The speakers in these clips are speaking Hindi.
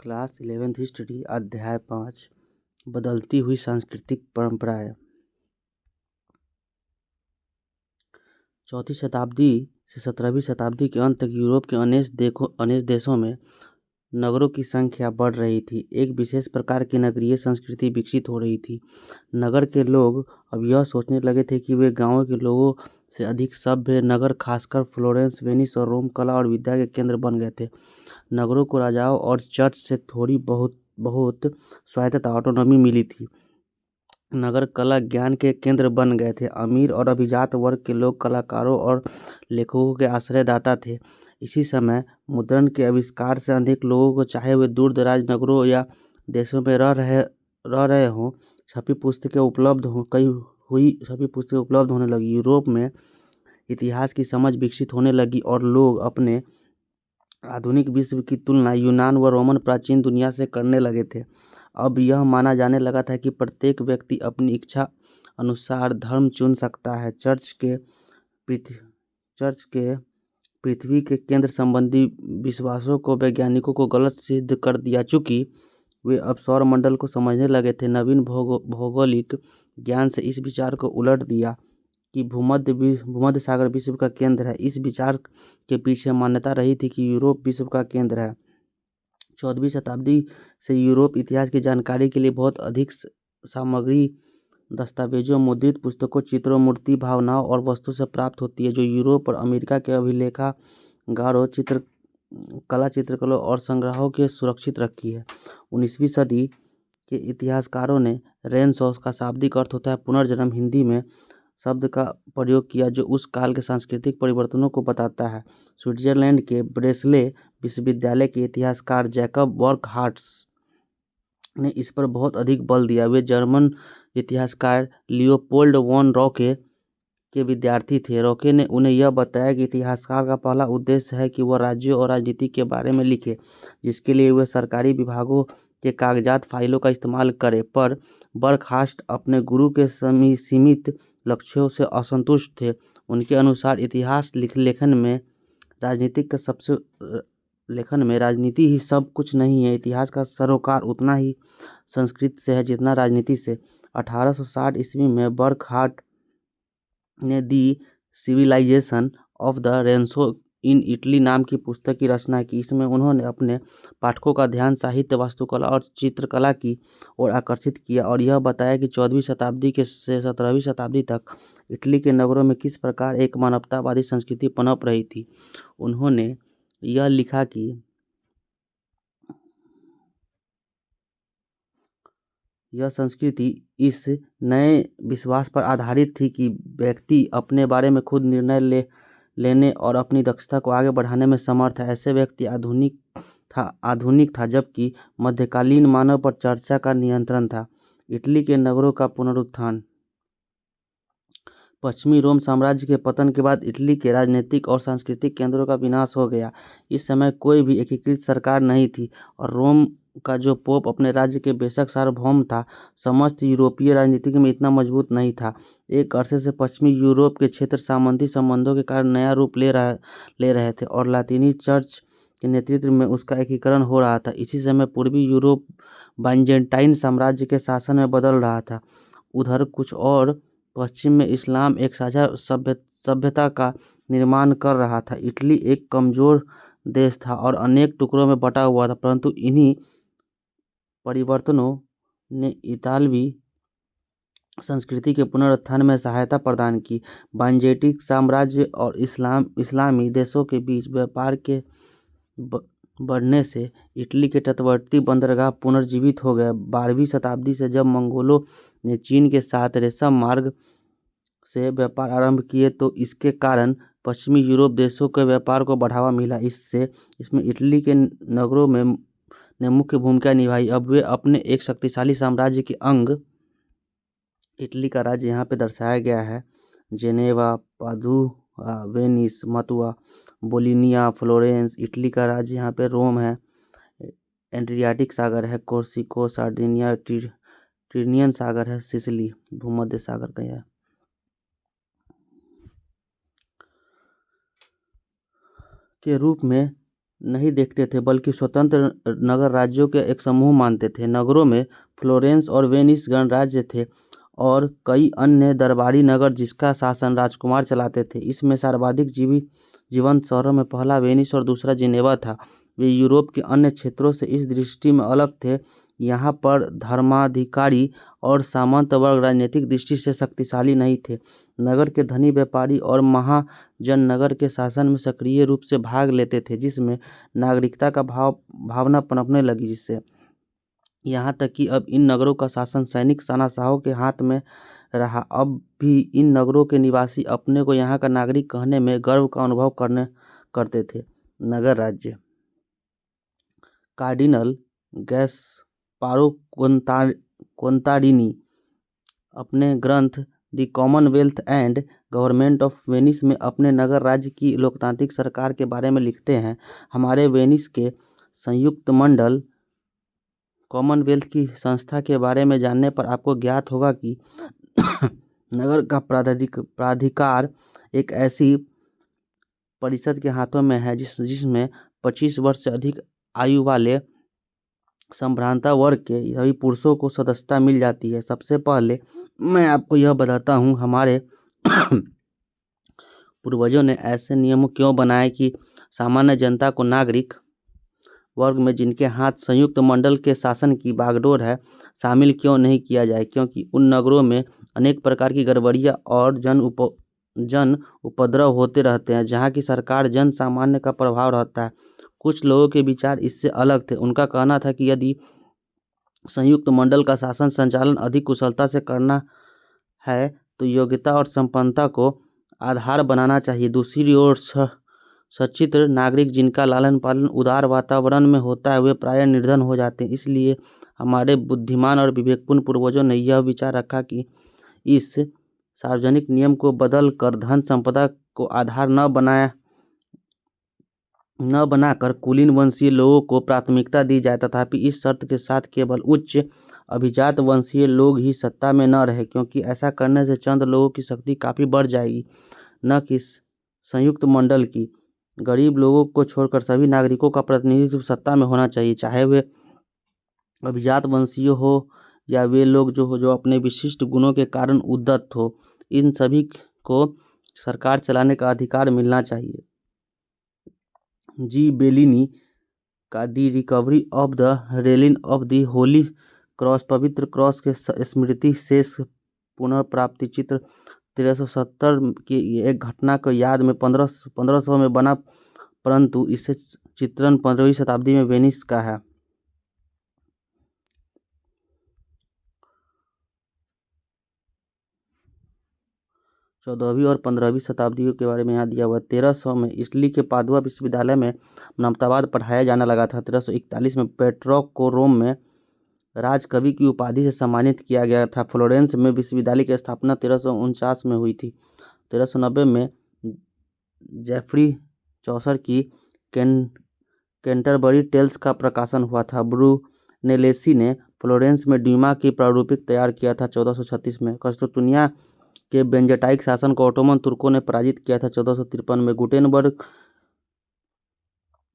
क्लास 11th हिस्ट्री अध्याय 5 बदलती हुई सांस्कृतिक परंपराएं। 4वीं शताब्दी से 17वीं शताब्दी के अंत तक यूरोप के अनेक देशों में नगरों की संख्या बढ़ रही थी। एक विशेष प्रकार की नगरीय संस्कृति विकसित हो रही थी। नगर के लोग अब यह सोचने लगे थे कि वे गांवों के लोगों से अधिक सभ्य। नगर खासकर फ्लोरेंस, वेनिस और रोम कला और विद्या के केंद्र बन गए थे। नगरों को राजाओं और चर्च से थोड़ी बहुत स्वायत्तता ऑटोनॉमी मिली थी। नगर कला ज्ञान के केंद्र बन गए थे। अमीर और अभिजात वर्ग के लोग कलाकारों और लेखकों के आश्रयदाता थे। इसी समय मुद्रण के आविष्कार से अनेक लोगों को, चाहे वे दूर दराज नगरों या देशों में रह रहे हों, सभी पुस्तकें उपलब्ध होने लगी। यूरोप में इतिहास की समझ विकसित होने लगी और लोग अपने आधुनिक विश्व की तुलना यूनान व रोमन प्राचीन दुनिया से करने लगे थे। अब यह माना जाने लगा था कि प्रत्येक व्यक्ति अपनी इच्छा अनुसार धर्म चुन सकता है। चर्च के पृथ्वी के केंद्र संबंधी विश्वासों को वैज्ञानिकों को गलत सिद्ध कर दिया, चूंकि वे अब सौरमंडल को समझने लगे थे। नवीन भौगोलिक ज्ञान से इस विचार को उलट दिया कि भूमध्य सागर विश्व का केंद्र है। इस विचार के पीछे मान्यता रही थी कि यूरोप विश्व का केंद्र है। 14वीं शताब्दी से यूरोप इतिहास की जानकारी के लिए बहुत अधिक सामग्री दस्तावेजों, मुद्रित पुस्तकों, चित्रों, मूर्ति, भावनाओं और वस्तु से प्राप्त होती है, जो यूरोप और अमेरिका के अभिलेखागारों, चित्रकलाओं और संग्रहों के सुरक्षित रखी है। 19वीं सदी के इतिहासकारों ने रेनेसां का शाब्दिक अर्थ होता है पुनर्जन्म, हिंदी में शब्द का प्रयोग किया, जो उस काल के सांस्कृतिक परिवर्तनों को बताता है। स्विट्जरलैंड के ब्रेस्ले विश्वविद्यालय के इतिहासकार जैकब बर्कहार्ट ने इस पर बहुत अधिक बल दिया। वे जर्मन इतिहासकार लियोपोल्ड वॉन रॉके के विद्यार्थी थे। रॉके ने उन्हें यह बताया कि इतिहासकार का पहला उद्देश्य है कि वह राज्यों और राजनीति के बारे में लिखे, जिसके लिए वे सरकारी विभागों के कागजात फाइलों का इस्तेमाल करें। पर बर्कहार्ट अपने गुरु के सीमित लक्ष्यों से असंतुष्ट थे। उनके अनुसार इतिहास लेखन में राजनीति ही सब कुछ नहीं है। इतिहास का सरोकार उतना ही संस्कृति से है जितना राजनीति से। 1860 ईस्वी में बर्कहार्ट ने the civilisation of the Renaissance in Italy नाम की पुस्तक की रचना की। इसमें उन्होंने अपने पाठकों का ध्यान साहित्य, वास्तुकला और चित्रकला की ओर आकर्षित किया और यह बताया कि 14वीं शताब्दी से 17वीं शताब्दी तक इटली के नगरों में किस प्रकार एक मानवतावादी संस्कृति पनप रही थी। उन्होंने यह लिखा कि यह संस्कृति इस नए विश्वास पर आधारित थी कि व्यक्ति अपने बारे में खुद निर्णय लेने और अपनी दक्षता को आगे बढ़ाने में समर्थ है। ऐसे व्यक्ति आधुनिक था, जबकि मध्यकालीन मानव पर चर्चा का नियंत्रण था। इटली के नगरों का पुनरुत्थान। पश्चिमी रोम साम्राज्य के पतन के बाद इटली के राजनीतिक और सांस्कृतिक केंद्रों का विनाश हो गया। इस समय कोई भी एकीकृत सरकार नहीं थी और रोम का जो पोप अपने राज्य के बेशक सार्वभौम था, समस्त यूरोपीय राजनीति में इतना मजबूत नहीं था। एक अरसे से पश्चिमी यूरोप के क्षेत्र सामंती संबंधों के कारण नया रूप ले रहे थे और लातीनी चर्च के नेतृत्व में उसका एकीकरण हो रहा था। इसी समय पूर्वी यूरोप बाइजेंटाइन साम्राज्य के शासन में बदल रहा था। उधर कुछ और पश्चिम में इस्लाम एक साझा सभ्यता का निर्माण कर रहा था। इटली एक कमजोर देश था और अनेक टुकड़ों में बटा हुआ था, परंतु इन्हीं परिवर्तनों ने इतालवी संस्कृति के पुनरुत्थान में सहायता प्रदान की। बाइजेंटाइन साम्राज्य और इस्लामी देशों के बीच व्यापार के बढ़ने से इटली के तटवर्ती बंदरगाह पुनर्जीवित हो गए। 12वीं शताब्दी से जब मंगोलों ने चीन के साथ रेशम मार्ग से व्यापार आरंभ किए, तो इसके कारण पश्चिमी यूरोप देशों के व्यापार को बढ़ावा मिला। इसमें इटली के नगरों ने मुख्य भूमिका निभाई। अब वे अपने एक शक्तिशाली साम्राज्य के अंग, इटली का राज्य यहाँ पे दर्शाया गया है, Geneva, Padua, Venice, Matua, Bologna, Florence. Italy का राज्य यहाँ पे रोम है। एड्रियाटिक सागर है, कोर्सिको, सार्डिनिया, टिर्नियन सागर है, सिसिली भूमध्य सागर का है। के रूप में नहीं देखते थे, बल्कि स्वतंत्र नगर राज्यों के एक समूह मानते थे। नगरों में फ्लोरेंस और वेनिस गणराज्य थे और कई अन्य दरबारी नगर जिसका शासन राजकुमार चलाते थे। इसमें सर्वाधिक जीवंत शहरों में पहला वेनिस और दूसरा जिनेवा था। वे यूरोप के अन्य क्षेत्रों से इस दृष्टि में अलग थे। यहाँ पर धर्माधिकारी और सामंत वर्ग राजनीतिक दृष्टि से शक्तिशाली नहीं थे। नगर के धनी व्यापारी और महाजन नगर के शासन में सक्रिय रूप से भाग लेते थे, जिसमें नागरिकता का भावना पनपने लगी। जिससे यहाँ तक कि अब इन नगरों का शासन सैनिक तानाशाहों के हाथ में रहा। अब भी इन नगरों के निवासी अपने को यहाँ का नागरिक कहने में गर्व का अनुभव करते थे। नगर राज्य कार्डिनल गैस्पारो कोंताडिनी अपने ग्रंथ the Commonwealth and government of Venice में अपने नगर राज्य की लोकतांत्रिक सरकार के बारे में लिखते हैं। हमारे वेनिस के संयुक्त मंडल कॉमनवेल्थ की संस्था के बारे में जानने पर आपको ज्ञात होगा कि नगर का प्राधिकार एक ऐसी परिषद के हाथों में है जिसमें 25 वर्ष से अधिक आयु वाले संभ्रांता वर्ग के सभी पुरुषों को सदस्यता मिल जाती है। सबसे पहले मैं आपको यह बताता हूँ, हमारे पूर्वजों ने ऐसे नियम क्यों बनाए कि सामान्य जनता को नागरिक वर्ग में, जिनके हाथ संयुक्त मंडल के शासन की बागडोर है, शामिल क्यों नहीं किया जाए। क्योंकि उन नगरों में अनेक प्रकार की गड़बड़ियाँ और जन उपद्रव होते रहते हैं, जहाँ की सरकार जन सामान्य का प्रभाव रहता है। कुछ लोगों के विचार इससे अलग थे। उनका कहना था कि यदि संयुक्त मंडल का शासन संचालन अधिक कुशलता से करना है तो योग्यता और संपन्नता को आधार बनाना चाहिए। दूसरी ओर सचित्र नागरिक जिनका लालन पालन उदार वातावरण में होता है, वे प्रायः निर्धन हो जाते हैं। इसलिए हमारे बुद्धिमान और विवेकपूर्ण पूर्वजों ने यह विचार रखा कि इस सार्वजनिक नियम को बदल कर धन संपदा को आधार न बनाकर कुलीन वंशीय लोगों को प्राथमिकता दी जाए। तथापि इस शर्त के साथ केवल उच्च अभिजात वंशीय लोग ही सत्ता में न रहे, क्योंकि ऐसा करने से चंद लोगों की शक्ति काफ़ी बढ़ जाएगी, न कि संयुक्त मंडल की। गरीब लोगों को छोड़कर सभी नागरिकों का प्रतिनिधित्व सत्ता में होना चाहिए, चाहे वे अभिजात वंशीय हो या वे लोग जो अपने विशिष्ट गुणों के कारण उद्यत हो। इन सभी को सरकार चलाने का अधिकार मिलना चाहिए। जी बेलिनी का the recovery of the relic of the holy cross, पवित्र क्रॉस के स्मृति शेष पुनर्प्राप्ति चित्र 1370 की एक घटना को याद में 1500 में बना, परंतु इसे चित्रण 15वीं शताब्दी में वेनिस का है। 14वीं और 15वीं शताब्दियों के बारे में यहाँ दिया हुआ। 1300 में इटली के पादुआ विश्वविद्यालय में मानवतावाद पढ़ाया जाने लगा था। 1341 में पेट्रोक को रोम में राजकवि की उपाधि से सम्मानित किया गया था। फ्लोरेंस में विश्वविद्यालय की स्थापना 1349 में हुई थी। 1390 में जेफरी चौसर की कैंटरबरी टेल्स का प्रकाशन हुआ था। ब्रूनेलेसी ने फ्लोरेंस में ड्यूमा की प्रारूपिक तैयार किया था 1436 में। कस्टोतुनिया के बेंजाटाइक शासन को ऑटोमन तुर्कों ने पराजित किया था 1453 में। गुटेनबर्ग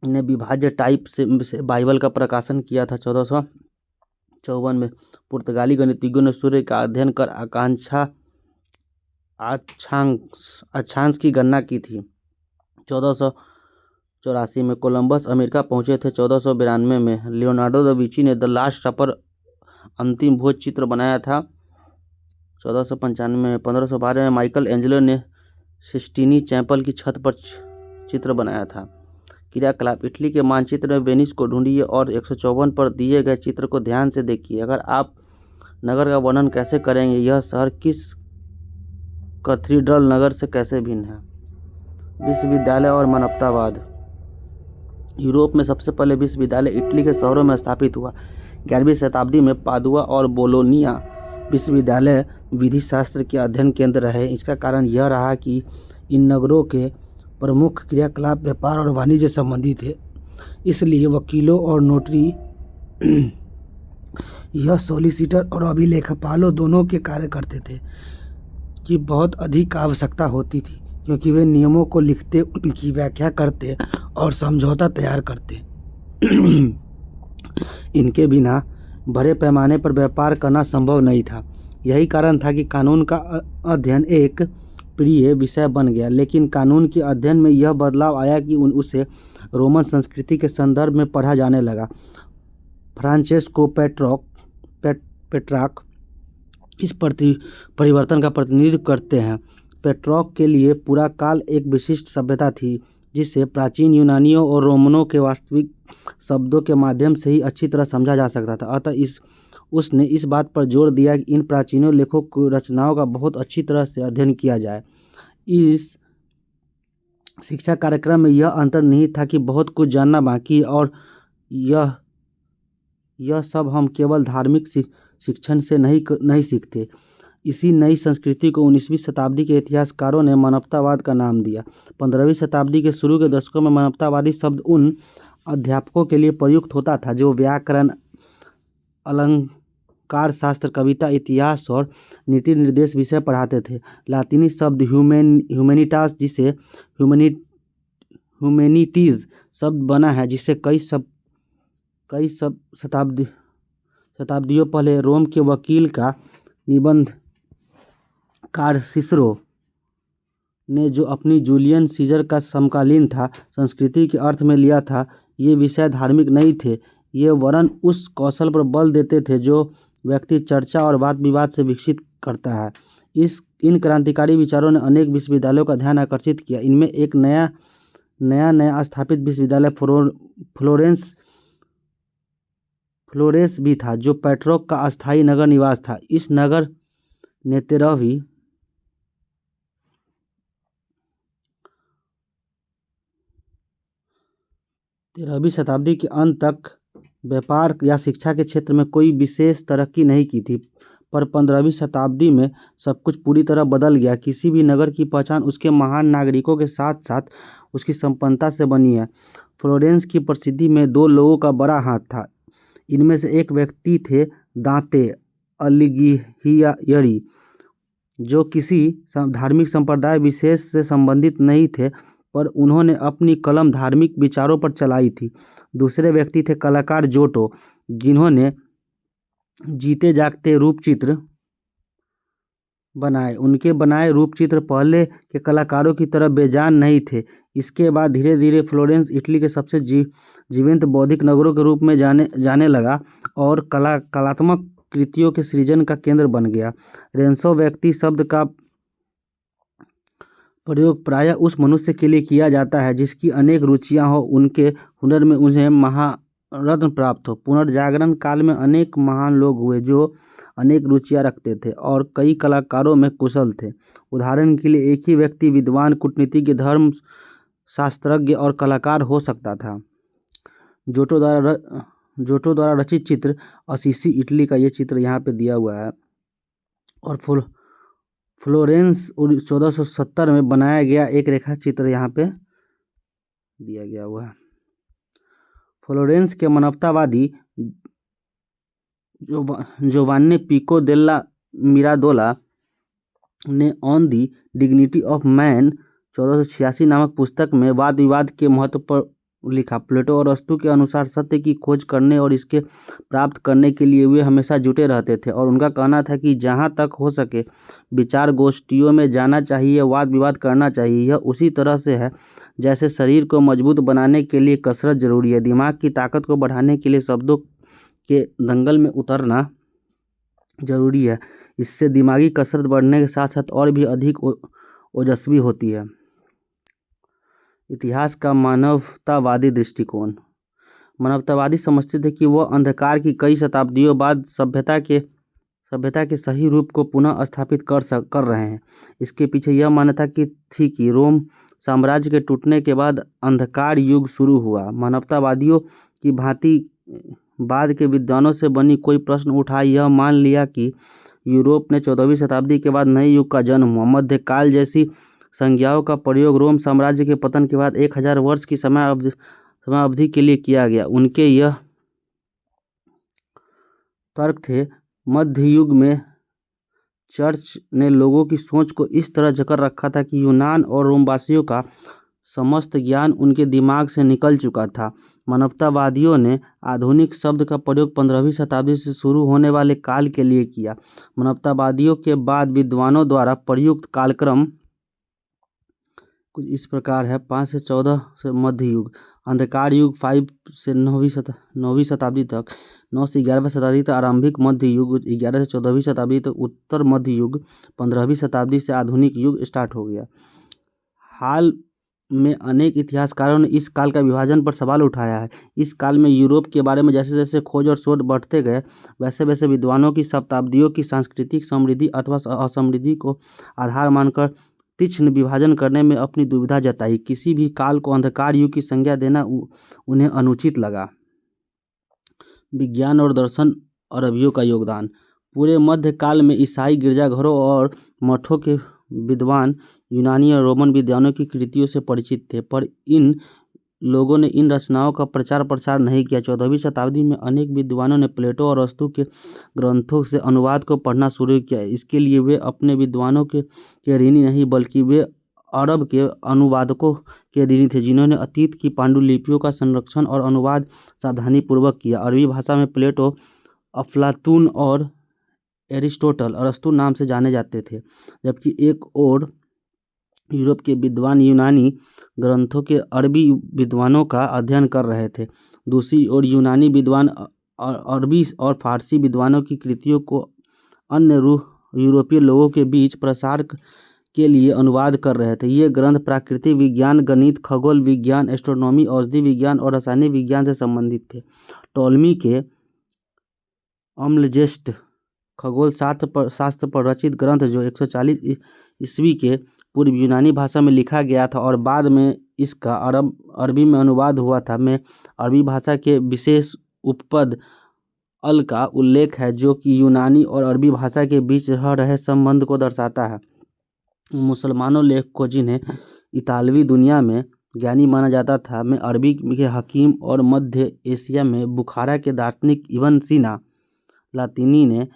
ने विभाज्य टाइप से बाइबल का प्रकाशन किया था 1454 में। पुर्तगाली गणितज्ञों ने सूर्य का अध्ययन कर अक्षांश की गणना की थी 1484 में। कोलंबस अमेरिका पहुंचे थे 1492 में। लियोनार्डो दा विंची ने द लास्ट सपर अंतिम भोज चित्र बनाया था 1495 में। 1512 में माइकल एंजेलो ने सिस्टीनी चैपल की छत पर चित्र बनाया था। क्रियाकलाप, इटली के मानचित्र में वेनिस को ढूंढिए और 154 पर दिए गए चित्र को ध्यान से देखिए। अगर आप नगर का वर्णन कैसे करेंगे, यह शहर किस कैथेड्रल नगर से कैसे भिन्न है। विश्वविद्यालय और मानवतावाद। यूरोप में सबसे पहले विश्वविद्यालय इटली के शहरों में स्थापित हुआ। 11वीं शताब्दी में पादुआ और बोलोनिया विश्वविद्यालय विधि शास्त्र के अध्ययन केंद्र रहे। इसका कारण यह रहा कि इन नगरों के प्रमुख क्रियाकलाप व्यापार और वाणिज्य संबंधी थे, इसलिए वकीलों और नोटरी यह सॉलिसिटर और अभिलेखपालों दोनों के कार्य करते थे कि बहुत अधिक आवश्यकता होती थी। क्योंकि वे नियमों को लिखते, उनकी व्याख्या करते और समझौता तैयार करते। इनके बिना बड़े पैमाने पर व्यापार करना संभव नहीं था। यही कारण था कि कानून का अध्ययन एक प्रिय विषय बन गया। लेकिन कानून के अध्ययन में यह बदलाव आया कि उसे रोमन संस्कृति के संदर्भ में पढ़ा जाने लगा। फ्रांचेस्को पेट्रार्क इस परिवर्तन का प्रतिनिधित्व करते हैं। पेट्रार्क के लिए पूरा काल एक विशिष्ट सभ्यता थी, जिसे प्राचीन यूनानियों और रोमनों के वास्तविक शब्दों के माध्यम से ही अच्छी तरह समझा जा सकता था। अतः उसने इस बात पर जोर दिया कि इन प्राचीनों लेखों की रचनाओं का बहुत अच्छी तरह से अध्ययन किया जाए। इस शिक्षा कार्यक्रम में यह अंतर्निहित था कि बहुत कुछ जानना बाकी है और यह सब हम केवल धार्मिक शिक्षण से नहीं सीखते। इसी नई संस्कृति को 19वीं शताब्दी के इतिहासकारों ने मानवतावाद का नाम दिया। 15वीं शताब्दी के शुरू के दशकों में मानवतावादी शब्द उन अध्यापकों के लिए प्रयुक्त होता था जो व्याकरण, अलंकार शास्त्र, कविता, इतिहास और नीति निर्देश विषय पढ़ाते थे। लातिनी शब्द ह्यूमैनिटास, जिसे ह्यूमैनिटीज शब्द बना है, जिसे कई शताब्दियों पहले रोम के वकील का निबंधकार सिसरो ने, जो अपनी जूलियन सीजर का समकालीन था, संस्कृति के अर्थ में लिया था। ये विषय धार्मिक नहीं थे, ये वरन उस कौशल पर बल देते थे जो व्यक्ति चर्चा और वाद विवाद से विकसित करता है। इन क्रांतिकारी विचारों ने अनेक विश्वविद्यालयों का ध्यान आकर्षित किया। इनमें एक नया स्थापित विश्वविद्यालय फ्लोरेंस भी था, जो पेट्रार्क का अस्थायी नगर निवास था। इस नगर ने 13वीं शताब्दी के अंत तक व्यापार या शिक्षा के क्षेत्र में कोई विशेष तरक्की नहीं की थी, पर 15वीं शताब्दी में सब कुछ पूरी तरह बदल गया। किसी भी नगर की पहचान उसके महान नागरिकों के साथ साथ उसकी संपन्नता से बनी है। फ्लोरेंस की प्रसिद्धि में दो लोगों का बड़ा हाथ था। इनमें से एक व्यक्ति थे दांते अलिघियारी, जो किसी धार्मिक संप्रदाय विशेष से संबंधित नहीं थे, पर उन्होंने अपनी कलम धार्मिक विचारों पर चलाई थी। दूसरे व्यक्ति थे कलाकार जोटो, जिन्होंने जीते जागते रूपचित्र बनाए। उनके बनाए रूपचित्र पहले के कलाकारों की तरह बेजान नहीं थे। इसके बाद धीरे धीरे फ्लोरेंस इटली के सबसे जीवंत बौद्धिक नगरों के रूप में जाने लगा और कलात्मक कृतियों के सृजन का केंद्र बन गया। रेंसो व्यक्ति शब्द का प्रयोग प्रायः उस मनुष्य के लिए किया जाता है जिसकी अनेक रुचियां हो, उनके हुनर में उन्हें महारत्न प्राप्त हो। पुनर्जागरण काल में अनेक महान लोग हुए जो अनेक रुचियां रखते थे और कई कलाकारों में कुशल थे। उदाहरण के लिए, एक ही व्यक्ति विद्वान, कूटनीतिज्ञ, धर्म शास्त्रज्ञ और कलाकार हो सकता था। जोटो द्वारा रचित चित्र असीसी इटली का ये चित्र यहाँ पे दिया हुआ है और फ्लोरेंस 1470 में बनाया गया एक रेखा चित्र यहाँ पे दिया गया हुआ है। फ्लोरेंस के मानवतावादी जोवान्नी पिको देल्ला मिराडोला ने on the dignity of man 1486 नामक पुस्तक में वाद विवाद के महत्व पर लिखा। प्लेटो और अरस्तू के अनुसार सत्य की खोज करने और इसके प्राप्त करने के लिए वे हमेशा जुटे रहते थे और उनका कहना था कि जहाँ तक हो सके विचार गोष्ठियों में जाना चाहिए, वाद विवाद करना चाहिए। यह उसी तरह से है जैसे शरीर को मजबूत बनाने के लिए कसरत जरूरी है। दिमाग की ताकत को बढ़ाने के लिए शब्दों के दंगल में उतरना जरूरी है। इससे दिमागी कसरत बढ़ने के साथ साथ और भी अधिक ओजस्वी होती है। इतिहास का मानवतावादी दृष्टिकोण। मानवतावादी समझते थे कि वह अंधकार की कई शताब्दियों बाद सभ्यता के सही रूप को पुनः स्थापित कर रहे हैं। इसके पीछे यह मान्यता थी कि रोम साम्राज्य के टूटने के बाद अंधकार युग शुरू हुआ। मानवतावादियों की भांति बाद के विद्वानों से बनी कोई प्रश्न उठाए यह मान लिया कि यूरोप में 14वीं शताब्दी के बाद नए युग का जन्म हुआ। मध्यकाल जैसी संज्ञाओं का प्रयोग रोम साम्राज्य के पतन के बाद 1000 वर्ष की समय अवधि के लिए किया गया। उनके यह तर्क थे, मध्य युग में चर्च ने लोगों की सोच को इस तरह जकड़ रखा था कि यूनान और रोमवासियों का समस्त ज्ञान उनके दिमाग से निकल चुका था। मानवतावादियों ने आधुनिक शब्द का प्रयोग 15वीं शताब्दी से शुरू होने वाले काल के लिए किया। मानवतावादियों के बाद विद्वानों द्वारा प्रयुक्त कालक्रम कुछ इस प्रकार है: 5 से 14 से मध्य युग, अंधकार युग 5 से 9वीं शताब्दी तक, 9 से 11वीं शताब्दी तक आरंभिक मध्य युग, 11 से 14वीं शताब्दी तक उत्तर मध्य युग, 15वीं शताब्दी से आधुनिक युग स्टार्ट हो गया। हाल में अनेक इतिहासकारों ने इस काल का विभाजन पर सवाल उठाया है। इस काल में यूरोप के बारे में जैसे जैसे खोज और शोध बढ़ते गए, वैसे वैसे विद्वानों की शताब्दियों की सांस्कृतिक समृद्धि अथवा असमृद्धि को आधार मानकर तीक्ष्ण विभाजन करने में अपनी दुविधा जताई। किसी भी काल को अंधकार युग की संज्ञा देना उन्हें अनुचित लगा। विज्ञान और दर्शन अरबियों का योगदान। पूरे मध्यकाल में ईसाई गिरजाघरों और मठों के विद्वान यूनानी और रोमन विद्वानों की कृतियों से परिचित थे, पर इन लोगों ने इन रचनाओं का प्रचार प्रसार नहीं किया। 14वीं शताब्दी में अनेक विद्वानों ने प्लेटो और अरस्तू के ग्रंथों से अनुवाद को पढ़ना शुरू किया। इसके लिए वे अपने विद्वानों के ऋणी नहीं, बल्कि वे अरब के अनुवादकों के ऋणी थे, जिन्होंने अतीत की पांडुलिपियों का संरक्षण और अनुवाद सावधानीपूर्वक किया। अरबी भाषा में प्लेटो, अफलातून और एरिस्टोटल अरस्तु नाम से जाने जाते थे, जबकि एक और यूरोप के विद्वान यूनानी ग्रंथों के अरबी विद्वानों का अध्ययन कर रहे थे। दूसरी ओर यूनानी विद्वान अरबी और फारसी विद्वानों की कृतियों को अन्य यूरोपीय लोगों के बीच प्रसार के लिए अनुवाद कर रहे थे। ये ग्रंथ प्राकृतिक विज्ञान, गणित, खगोल विज्ञान, एस्ट्रोनॉमी, औषधि विज्ञान और रासायनिक विज्ञान से संबंधित थे। टॉलमी के अम्लजेस्ट खगोल शास्त्र पर रचित ग्रंथ, जो 140 ईस्वी के पूर्व यूनानी भाषा में लिखा गया था और बाद में इसका अरबी में अनुवाद हुआ था, में अरबी भाषा के विशेष उपपद अल का उल्लेख है, जो कि यूनानी और अरबी भाषा के बीच रह रहे संबंध को दर्शाता है। मुसलमानों लेखकों, जिन्हें इतालवी दुनिया में ज्ञानी माना जाता था, में अरबी के हकीम और मध्य एशिया में बुखारा के दार्शनिक इब्न सीना, लातिनी ने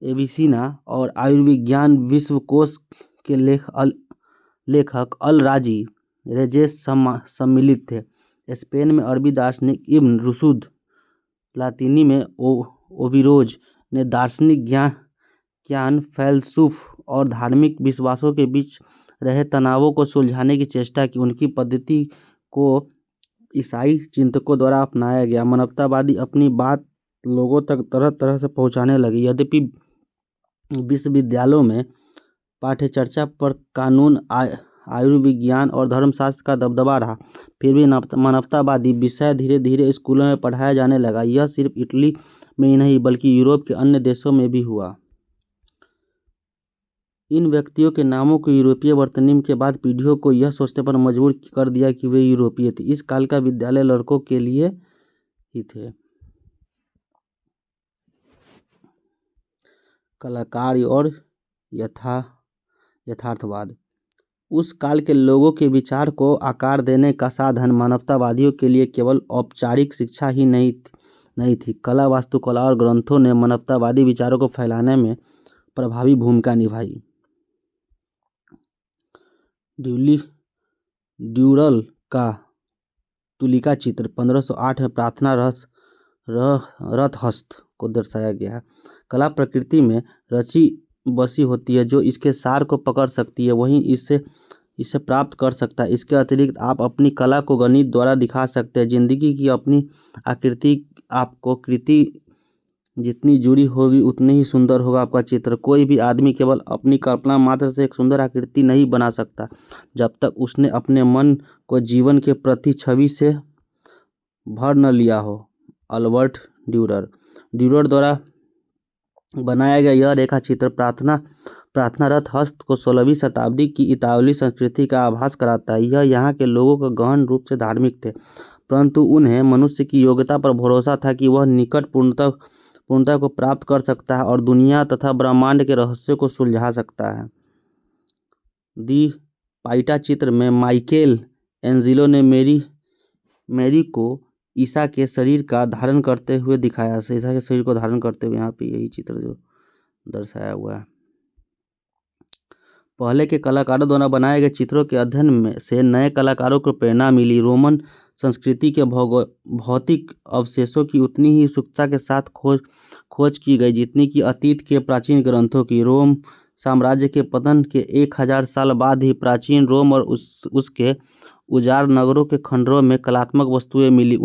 एविसीना और आयुर्विज्ञान विश्वकोश के लेखक अल राजी रेजेस सम्मिलित थे। स्पेन में अरबी दार्शनिक इब्न रुशद, लातिनी में ओविरोज ने दार्शनिक ज्ञान, फैलसूफ और धार्मिक विश्वासों के बीच रहे तनावों को सुलझाने की चेष्टा की। उनकी पद्धति को ईसाई चिंतकों द्वारा अपनाया गया। मानवतावादी अपनी बात लोगों तक तरह तरह से पहुंचाने लगे। यद्यपि विश्वविद्यालयों में पाठ्यचर्चा पर कानून, आयुर्विज्ञान और धर्मशास्त्र का दबदबा रहा, फिर भी मानवतावादी विषय धीरे धीरे स्कूलों में पढ़ाया जाने लगा। यह सिर्फ इटली में ही नहीं, बल्कि यूरोप के अन्य देशों में भी हुआ। इन व्यक्तियों के नामों को यूरोपीय वर्तनी के बाद पीढ़ियों को यह सोचने पर मजबूर कर दिया कि वे यूरोपीय थे। इस काल का विद्यालय लड़कों के लिए ही थे। कलाकार और यथार्थवाद। उस काल के लोगों के विचार को आकार देने का साधन मानवतावादियों के लिए केवल औपचारिक शिक्षा ही नहीं थी। कला, वास्तुकला और ग्रंथों ने मानवतावादी विचारों को फैलाने में प्रभावी भूमिका निभाई। ड्यूरल का तुलिका चित्र 1508 में प्रार्थना रथहस्त को दर्शाया गया है। कला प्रकृति में रची बसी होती है, जो इसके सार को पकड़ सकती है वहीं इसे प्राप्त कर सकता है। इसके अतिरिक्त आप अपनी कला को गणित द्वारा दिखा सकते हैं। जिंदगी की अपनी आकृति, आपको कृति जितनी जुड़ी होगी उतनी ही सुंदर होगा आपका चित्र। कोई भी आदमी केवल अपनी कल्पना मात्र से एक सुंदर आकृति नहीं बना सकता, जब तक उसने अपने मन को जीवन के प्रति छवि से भर न लिया हो। अल्बर्ट ड्यूरर द्वारा बनाया गया यह रेखा चित्र प्रार्थना रथ हस्त को 16वीं शताब्दी की इतालवी संस्कृति का आभास कराता है। यह यहाँ के लोगों का गहन रूप से धार्मिक थे, परंतु उन्हें मनुष्य की योग्यता पर भरोसा था कि वह निकट पूर्णता को प्राप्त कर सकता है और दुनिया तथा ब्रह्मांड के रहस्यों को सुलझा सकता है। दी पाइटा चित्र में माइकेल एंजिलो ने मैरी को ईसा के शरीर का धारण करते हुए दिखाया। ईसा के शरीर को धारण करते हुए, यहाँ पे यही चित्र जो दर्शाया हुआ है। पहले के कलाकारों द्वारा बनाए गए चित्रों के अध्ययन में से नए कलाकारों को प्रेरणा मिली। रोमन संस्कृति के भौतिक अवशेषों की उतनी ही उत्सुकता के साथ खोज की गई जितनी कि अतीत के प्राचीन ग्रंथों की। रोम साम्राज्य के पतन के 1000 साल बाद ही प्राचीन रोम और उसके उजाड़ नगरों के खंडरों में कलात्मक वस्तुएं मिली।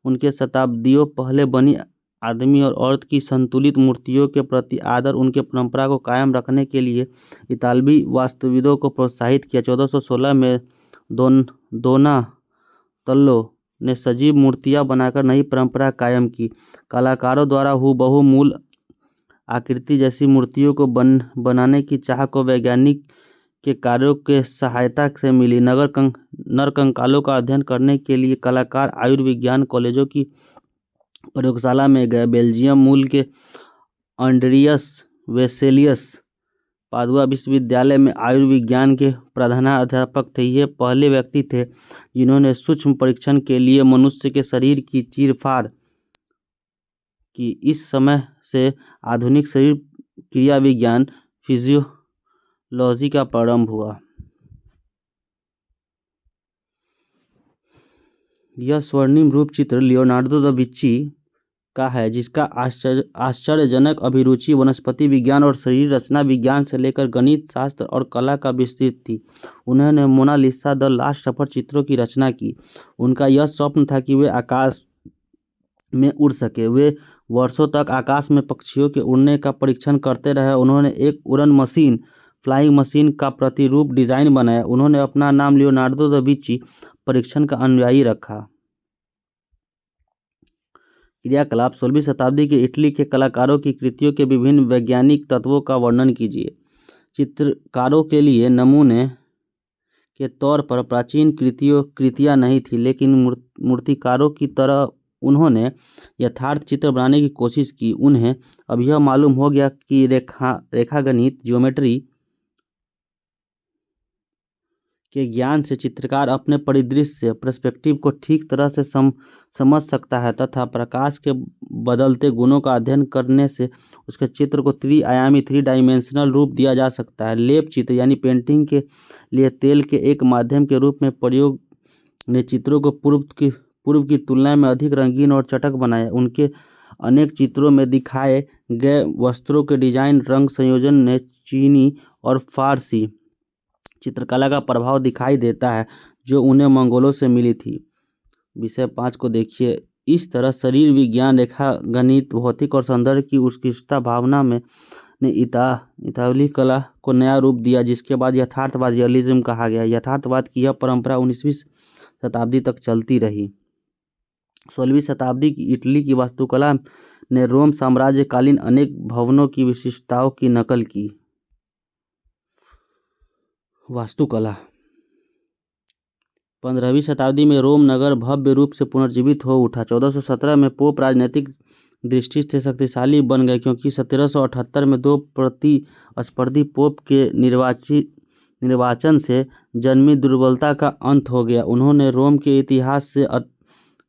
उनके शताब्दियों पहले बनी आदमी और औरत की संतुलित मूर्तियों के प्रति आदर उनके परंपरा को कायम रखने के लिए इतालवी वास्तुविदों को प्रोत्साहित किया। 1416 में दोनातल्लो ने सजीव मूर्तियां बनाकर नई परंपरा कायम की। कलाकारों द्वारा हूबहू मूल आकृति जैसी मूर्तियों को बनाने की चाह को वैज्ञानिक के कार्यों के सहायता से मिली। नरकंकालों का अध्ययन करने के लिए कलाकार आयुर्विज्ञान कॉलेजों की प्रयोगशाला में गए। बेल्जियम मूल के एंड्रियस वेसेलियस पादुआ विश्वविद्यालय में आयुर्विज्ञान के प्रधानाध्यापक थे। ये पहले व्यक्ति थे जिन्होंने सूक्ष्म परीक्षण के लिए मनुष्य के शरीर की चीरफाड़ की। इस समय से आधुनिक शरीर क्रिया विज्ञान फिजियोलॉजी का प्रारंभ हुआ। यह स्वर्णिम रूप चित्र लियोनार्डो दा विंची का है जिसका आश्चर्यजनक अभिरुचि वनस्पति विज्ञान और शरीर रचना विज्ञान से लेकर गणित शास्त्र और कला का विस्तृत थी। उन्होंने मोनालिसा द लास्ट सफर चित्रों की रचना की। उनका यह स्वप्न था कि वे आकाश में उड़ सके। वे वर्षों तक आकाश में पक्षियों के उड़ने का परीक्षण करते रहे। उन्होंने एक उड़न मशीन फ्लाइंग मशीन का प्रतिरूप डिजाइन बनाया। उन्होंने अपना नाम लियोनार्डो दा विंची परीक्षण का अनुयायी रखा। क्रियाकलाप 16वीं शताब्दी के इटली के कलाकारों की कृतियों के विभिन्न वैज्ञानिक तत्वों का वर्णन कीजिए। चित्रकारों के लिए नमूने के तौर पर प्राचीन कृतियां नहीं थी, लेकिन मूर्तिकारों की तरह उन्होंने यथार्थ चित्र बनाने की कोशिश की। उन्हें अब यह मालूम हो गया कि रेखागणित ज्योमेट्री के ज्ञान से चित्रकार अपने परिदृश्य पर्सपेक्टिव को ठीक तरह से समझ सकता है तथा प्रकाश के बदलते गुणों का अध्ययन करने से उसके चित्र को त्रिआयामी 3 डायमेंशनल रूप दिया जा सकता है। लेप चित्र यानी पेंटिंग के लिए तेल के एक माध्यम के रूप में प्रयोग ने चित्रों को पूर्व की तुलना में अधिक रंगीन और चटक बनाया। उनके अनेक चित्रों में दिखाए गए वस्त्रों के डिजाइन रंग संयोजन ने चीनी और फारसी चित्रकला का प्रभाव दिखाई देता है जो उन्हें मंगोलों से मिली थी। विषय 5 को देखिए। इस तरह शरीर विज्ञान रेखा गणित भौतिक और सौंदर्य की उत्कृष्टता भावना में ने इतालवी कला को नया रूप दिया जिसके बाद यथार्थवाद रियलिज्म कहा गया। यथार्थवाद की यह परंपरा 19वीं शताब्दी तक चलती रही। 16वीं शताब्दी की इटली की वास्तुकला ने रोम साम्राज्यकालीन अनेक भवनों की विशिष्टताओं की नकल की। वास्तुकला 15वीं शताब्दी में रोम नगर भव्य रूप से पुनर्जीवित हो उठा। 1417 में पोप राजनीतिक दृष्टि से शक्तिशाली बन गए क्योंकि 1778 में 2 प्रतिस्पर्धी पोप के निर्वाचन से जन्मी दुर्बलता का अंत हो गया। उन्होंने रोम के इतिहास से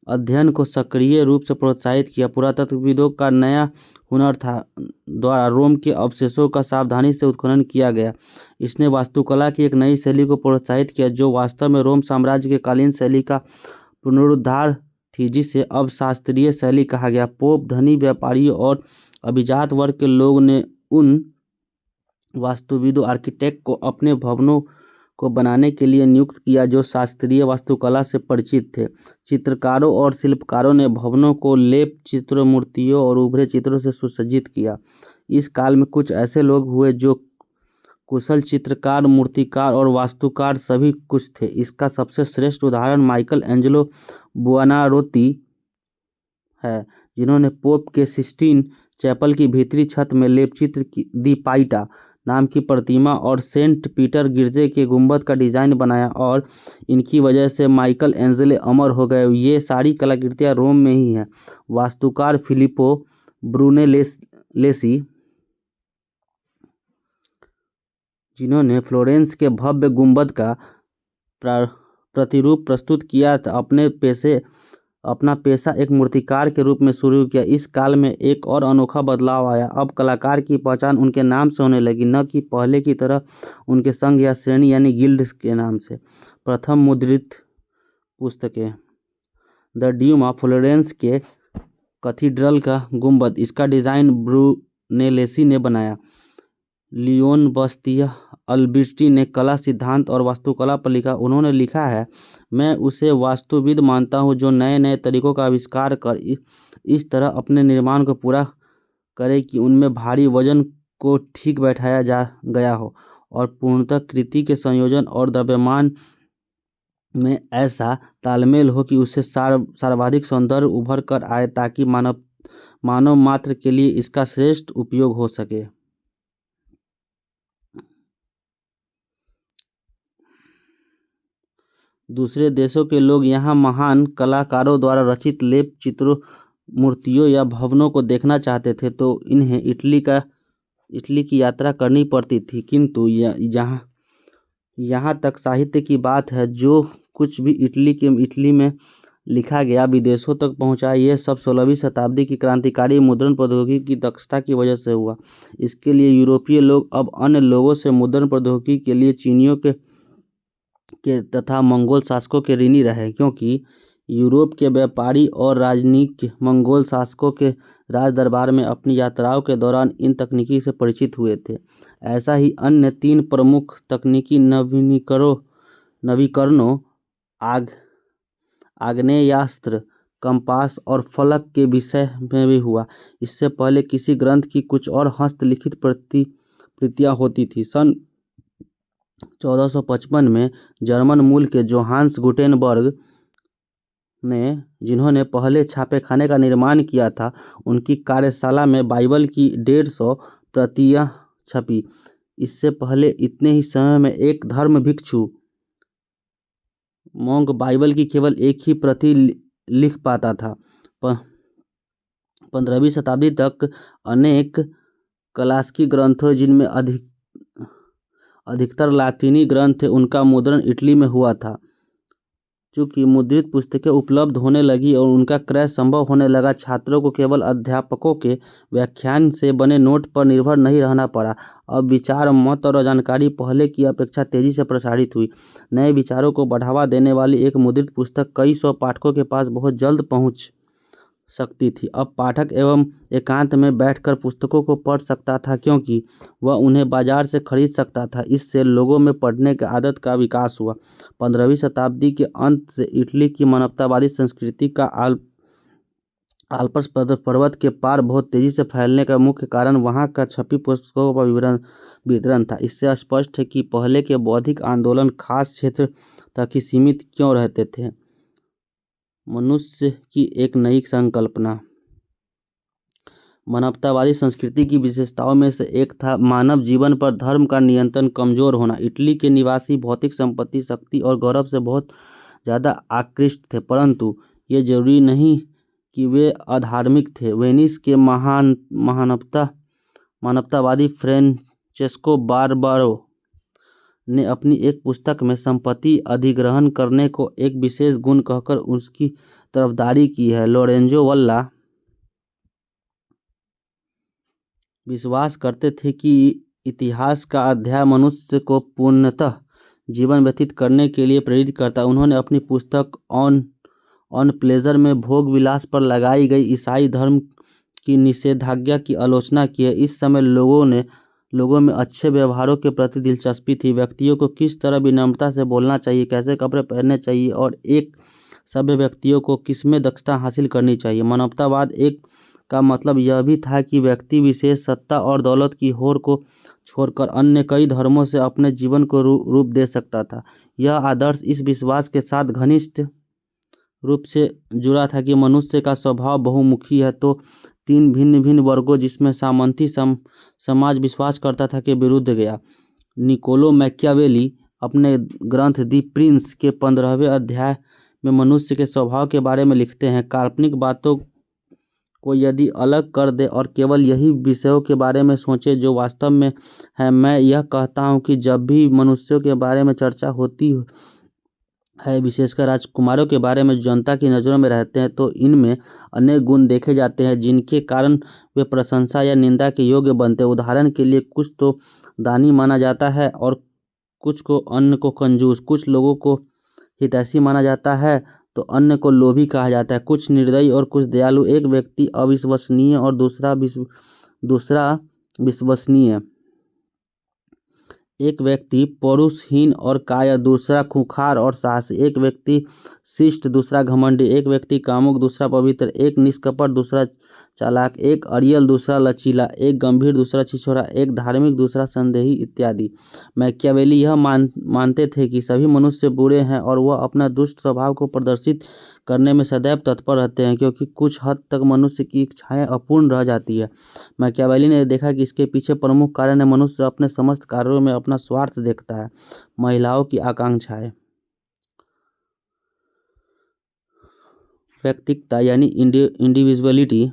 अध्ययन को सक्रिय रूप से प्रोत्साहित किया। पुरातत्वविदों का नया हुनर था द्वारा रोम के अवशेषों का सावधानी से उत्खनन किया गया। इसने वास्तुकला की एक नई शैली को प्रोत्साहित किया जो वास्तव में रोम साम्राज्य के कालीन शैली का पुनरुद्धार थी जिसे अब शास्त्रीय शैली कहा गया। पोप धनी व्यापारियों और अभिजात वर्ग के लोग ने उन वास्तुविदों आर्किटेक्ट को अपने भवनों को बनाने के लिए नियुक्त किया जो शास्त्रीय वास्तुकला से परिचित थे। चित्रकारों और शिल्पकारों ने भवनों को लेप चित्रों मूर्तियों और उभरे चित्रों से सुसज्जित किया। इस काल में कुछ ऐसे लोग हुए जो कुशल चित्रकार मूर्तिकार और वास्तुकार सभी कुछ थे। इसका सबसे श्रेष्ठ उदाहरण माइकल एंजेलो बुओनारोती है जिन्होंने पोप के सिस्टीन चैपल की भीतरी छत में लेपचित्र दी पाइटा नाम की प्रतिमा और सेंट पीटर गिरजे के गुंबद का डिजाइन बनाया और इनकी वजह से माइकल एंजेलो अमर हो गए। ये सारी कलाकृतियां रोम में ही हैं। वास्तुकार फिलिप्पो ब्रूनेलेसी जिन्होंने फ्लोरेंस के भव्य गुंबद का प्रतिरूप प्रस्तुत किया था अपने पेशे अपना पेशा एक मूर्तिकार के रूप में शुरू किया। इस काल में एक और अनोखा बदलाव आया। अब कलाकार की पहचान उनके नाम से होने लगी, न कि पहले की तरह उनके संघ या श्रेणी यानी गिल्ड के नाम से। प्रथम मुद्रित पुस्तकें। द ड्यूम ऑफ फ्लोरेंस के कैथीड्रल का गुंबद, इसका डिज़ाइन ब्रूनेलेसी ने बनाया। लियोन बस्तिया अल्बर्टी ने कला सिद्धांत और वास्तुकला पर लिखा। उन्होंने लिखा है, मैं उसे वास्तुविद मानता हूँ जो नए नए तरीकों का आविष्कार कर इस तरह अपने निर्माण को पूरा करे कि उनमें भारी वजन को ठीक बैठाया जा गया हो और पूर्णतः कृति के संयोजन और द्रव्यमान में ऐसा तालमेल हो कि उससे सर्वाधिक सौंदर्य उभर कर आए, ताकि मानव मात्र के लिए इसका श्रेष्ठ उपयोग हो सके। दूसरे देशों के लोग यहाँ महान कलाकारों द्वारा रचित लेप चित्रों, मूर्तियों या भवनों को देखना चाहते थे, तो इन्हें इटली की यात्रा करनी पड़ती थी। किंतु यहाँ तक साहित्य की बात है, जो कुछ भी इटली में लिखा गया विदेशों तक पहुँचा। ये सब 16वीं शताब्दी की क्रांतिकारी मुद्रण प्रौद्योगिकी की दक्षता की वजह से हुआ। इसके लिए यूरोपीय लोग अब अन्य लोगों से मुद्रण प्रौद्योगिकी के लिए चीनियों के तथा मंगोल शासकों के ऋणी रहे, क्योंकि यूरोप के व्यापारी और राजनीतिक मंगोल शासकों के राज दरबार में अपनी यात्राओं के दौरान इन तकनीकी से परिचित हुए थे। ऐसा ही अन्य 3 प्रमुख तकनीकी नवीकरणों आग्नेयास्त्र, कंपास और फलक के विषय में भी हुआ। इससे पहले किसी ग्रंथ की कुछ और हस्तलिखित प्रतियां होती थी। सन 1455 में जर्मन मूल के जोहान्स गुटेनबर्ग ने, जिन्होंने पहले छापेखाने का निर्माण किया था, उनकी कार्यशाला में बाइबल की 150 प्रतियां छपी। इससे पहले इतने ही समय में एक धर्म भिक्षु मोंक बाइबल की केवल एक ही प्रति लिख पाता था। 15वीं शताब्दी तक अनेक क्लासिकी ग्रंथों, जिनमें अधिकतर लातीनी ग्रंथ थे, उनका मुद्रण इटली में हुआ था। चूँकि मुद्रित पुस्तकें उपलब्ध होने लगी और उनका क्रय संभव होने लगा, छात्रों को केवल अध्यापकों के व्याख्यान से बने नोट पर निर्भर नहीं रहना पड़ा। अब विचार, मत और जानकारी पहले की अपेक्षा तेजी से प्रसारित हुई। नए विचारों को बढ़ावा देने वाली एक मुद्रित पुस्तक कई सौ पाठकों के पास बहुत जल्द पहुंच सकती थी। अब पाठक एवं एकांत में बैठकर पुस्तकों को पढ़ सकता था, क्योंकि वह उन्हें बाजार से खरीद सकता था। इससे लोगों में पढ़ने की आदत का विकास हुआ। 15वीं शताब्दी के अंत से इटली की मानवतावादी संस्कृति का आल्प्स पर्वत के पार बहुत तेजी से फैलने का मुख्य कारण वहाँ का छपी पुस्तकों का वितरण था। इससे स्पष्ट है कि पहले के बौद्धिक आंदोलन खास क्षेत्र तक ही सीमित क्यों रहते थे। मनुष्य की एक नई संकल्पना। मानवतावादी संस्कृति की विशेषताओं में से एक था मानव जीवन पर धर्म का नियंत्रण कमजोर होना। इटली के निवासी भौतिक संपत्ति, शक्ति और गौरव से बहुत ज़्यादा आकृष्ट थे, परंतु ये जरूरी नहीं कि वे अधार्मिक थे। वेनिस के मानवतावादी फ्रांचेस्को बारबरो ने अपनी एक पुस्तक में संपत्ति अधिग्रहण करने को एक विशेष गुण कहकर उसकी तरफदारी की है। लोरेंजो वल्ला विश्वास करते थे कि इतिहास का अध्याय मनुष्य को पूर्णतः जीवन व्यतीत करने के लिए प्रेरित करता है। उन्होंने अपनी पुस्तक ऑन प्लेजर में भोग विलास पर लगाई गई ईसाई धर्म की निषेधाज्ञा की आलोचना की है। इस समय लोगों में अच्छे व्यवहारों के प्रति दिलचस्पी थी। व्यक्तियों को किस तरह विनम्रता से बोलना चाहिए, कैसे कपड़े पहनने चाहिए और एक सभ्य व्यक्तियों को किसमें दक्षता हासिल करनी चाहिए। मानवतावाद एक का मतलब यह भी था कि व्यक्ति विशेष सत्ता और दौलत की होड़ को छोड़कर अन्य कई धर्मों से अपने जीवन को रूप दे सकता था। यह आदर्श इस विश्वास के साथ घनिष्ठ रूप से जुड़ा था कि मनुष्य का स्वभाव बहुमुखी है। तो 3 भिन्न भिन्न वर्गों, जिसमें सामंती समाज विश्वास करता था, के विरुद्ध गया। निकोलो मैकियावेली अपने ग्रंथ दी प्रिंस के 15वें अध्याय में मनुष्य के स्वभाव के बारे में लिखते हैं, काल्पनिक बातों को यदि अलग कर दे और केवल यही विषयों के बारे में सोचे जो वास्तव में है। मैं यह कहता हूँ कि जब भी मनुष्यों के बारे में चर्चा होती है। विशेषकर राजकुमारों के बारे में जो जनता की नज़रों में रहते हैं तो इनमें अनेक गुण देखे जाते हैं जिनके कारण वे प्रशंसा या निंदा के योग्य बनते हैं। उदाहरण के लिए कुछ तो दानी माना जाता है और कुछ को अन्य को कंजूस, कुछ लोगों को हितैषी माना जाता है तो अन्य को लोभी कहा जाता है, कुछ निर्दयी और कुछ दयालु। एक व्यक्ति अविश्वसनीय और दूसरा विश्वसनीय, एक व्यक्ति पौरुषहीन और कायर, दूसरा खूंखार और साहसी, एक व्यक्ति शिष्ट दूसरा घमंडी, एक व्यक्ति कामुक दूसरा पवित्र, एक निष्कपट दूसरा चालाक, एक अड़ियल दूसरा लचीला, एक गंभीर दूसरा छिछोरा, एक धार्मिक दूसरा संदेही इत्यादि। मैकियावेली यह मानते थे कि सभी मनुष्य बुरे हैं और वह अपना दुष्ट स्वभाव को प्रदर्शित करने में सदैव तत्पर रहते हैं क्योंकि कुछ हद तक मनुष्य की इच्छाएं अपूर्ण रह जाती है। मैकियावेली ने देखा कि इसके पीछे प्रमुख कारण है मनुष्य अपने समस्त कार्यों में अपना स्वार्थ देखता है। महिलाओं की आकांक्षाएं। व्यक्तिगता यानी इंडिविजुअलिटी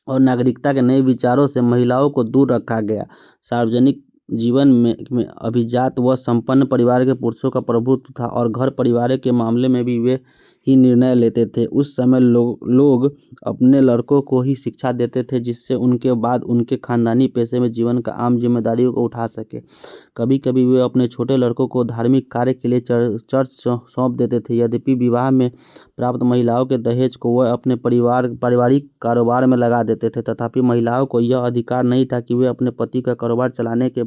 और नागरिकता के नए विचारों से महिलाओं को दूर रखा गया। सार्वजनिक जीवन में अभिजात व संपन्न परिवार के पुरुषों का प्रभुत्व था और घर परिवार के मामले में भी वे ही निर्णय लेते थे। उस समय लोग अपने लड़कों को ही शिक्षा देते थे जिससे उनके बाद उनके खानदानी पेशे में जीवन का आम जिम्मेदारियों को उठा सके। कभी कभी वे अपने छोटे लड़कों को धार्मिक कार्य के लिए चर्च सौंप देते थे। यद्यपि विवाह में प्राप्त महिलाओं के दहेज को वह अपने पारिवारिक कारोबार में लगा देते थे, तथापि महिलाओं को यह अधिकार नहीं था कि वे अपने पति का कारोबार चलाने के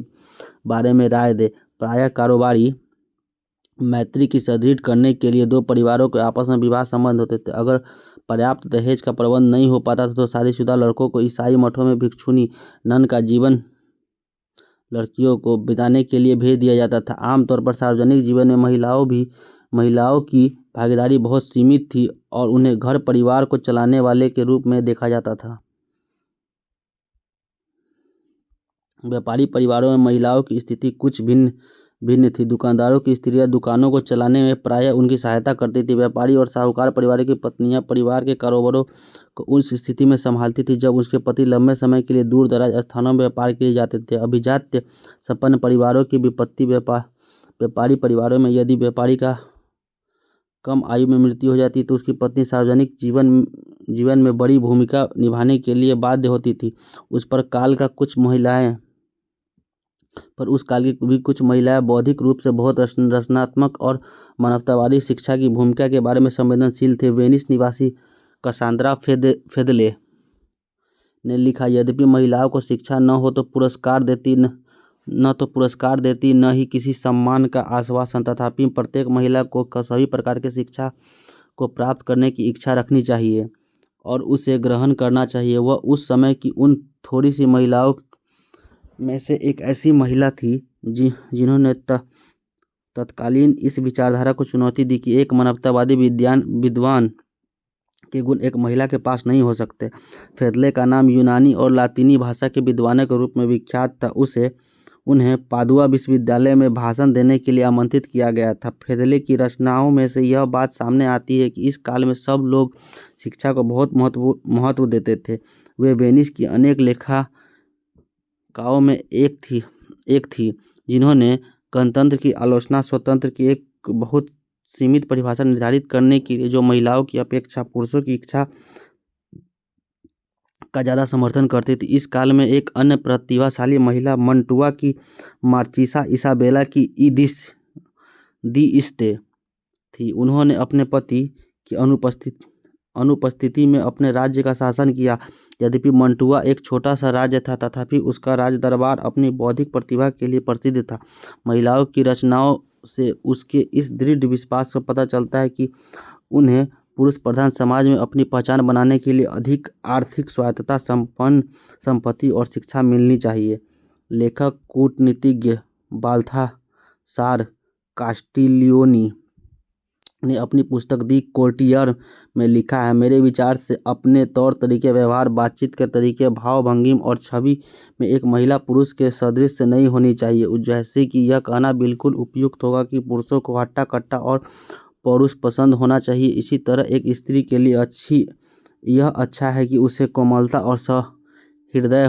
बारे में राय दें। प्रायः कारोबारी मैत्री की सुदृढ़ करने के लिए दो परिवारों के आपस में विवाह संबंध होते थे। अगर पर्याप्त दहेज का प्रबंध नहीं हो पाता था तो शादीशुदा लड़कों को ईसाई मठों में भिक्षुनी नन का जीवन लड़कियों को बिताने के लिए भेज दिया जाता था। आमतौर पर सार्वजनिक जीवन में महिलाओं की भागीदारी बहुत सीमित थी और उन्हें घर परिवार को चलाने वाले के रूप में देखा जाता था। व्यापारी परिवारों में महिलाओं की स्थिति कुछ भिन्न थी। दुकानदारों की स्त्रियां दुकानों को चलाने में प्रायः उनकी सहायता करती थी। व्यापारी और साहूकार परिवार की पत्नियां परिवार के कारोबारों को उस स्थिति में संभालती थी जब उसके पति लंबे समय के लिए दूर दराज स्थानों में व्यापार के लिए जाते थे। अभिजात संपन्न परिवारों की विपत्ति व्यापारी परिवारों में यदि व्यापारी का कम आयु में मृत्यु हो जाती तो उसकी पत्नी सार्वजनिक जीवन में बड़ी भूमिका निभाने के लिए बाध्य होती थी। उस काल की भी कुछ महिलाएं बौद्धिक रूप से बहुत रचनात्मक और मानवतावादी शिक्षा की भूमिका के बारे में संवेदनशील थे। वेनिस निवासी कसांद्रा फेदले ने लिखा, यद्यपि महिलाओं को शिक्षा न तो पुरस्कार देती न ही किसी सम्मान का आश्वासन, तथापि प्रत्येक महिला को सभी प्रकार की शिक्षा को प्राप्त करने की इच्छा रखनी चाहिए और उसे ग्रहण करना चाहिए। वह उस समय की उन थोड़ी सी महिलाओं में से एक ऐसी महिला थी जिन्होंने तत्कालीन इस विचारधारा को चुनौती दी कि एक मानवतावादी विद्वान के गुण एक महिला के पास नहीं हो सकते। फेदले का नाम यूनानी और लातीनी भाषा के विद्वानों के रूप में विख्यात था। उन्हें पादुआ विश्वविद्यालय में भाषण देने के लिए आमंत्रित किया गया था। फेदले की रचनाओं में से यह बात सामने आती है कि इस काल में सब लोग शिक्षा को बहुत महत्व देते थे। वे वेनिस की अनेक लेखिकाओं में एक थी जिन्होंने गणतंत्र की आलोचना स्वतंत्र की एक बहुत सीमित परिभाषा निर्धारित करने के लिए जो महिलाओं की अपेक्षा पुरुषों की इच्छा का ज़्यादा समर्थन करती थी। इस काल में एक अन्य प्रतिभाशाली महिला मंटुआ की मार्चिसा इसाबेला की दी इस्ते थी। उन्होंने अपने पति की अनुपस्थिति में अपने राज्य का शासन किया। यद्यपि मंटुआ एक छोटा सा राज्य था तथापि उसका राज दरबार अपनी बौद्धिक प्रतिभा के लिए प्रसिद्ध था। महिलाओं की रचनाओं से उसके इस दृढ़ विश्वास का पता चलता है कि उन्हें पुरुष प्रधान समाज में अपनी पहचान बनाने के लिए अधिक आर्थिक स्वायत्तता, संपत्ति और शिक्षा मिलनी चाहिए। लेखक कूटनीतिज्ञ बाल्थासार कास्टिलियोनी ने अपनी पुस्तक दी कोर्टियर में लिखा है, मेरे विचार से अपने तौर तरीके, व्यवहार, बातचीत के तरीके, भाव भंगिम और छवि में एक महिला पुरुष के सदृश नहीं होनी चाहिए। जैसे कि यह कहना बिल्कुल उपयुक्त होगा कि पुरुषों को हट्टा कट्टा और पौरुष पसंद होना चाहिए, इसी तरह एक स्त्री के लिए यह अच्छा है कि उसे कोमलता और सहृदय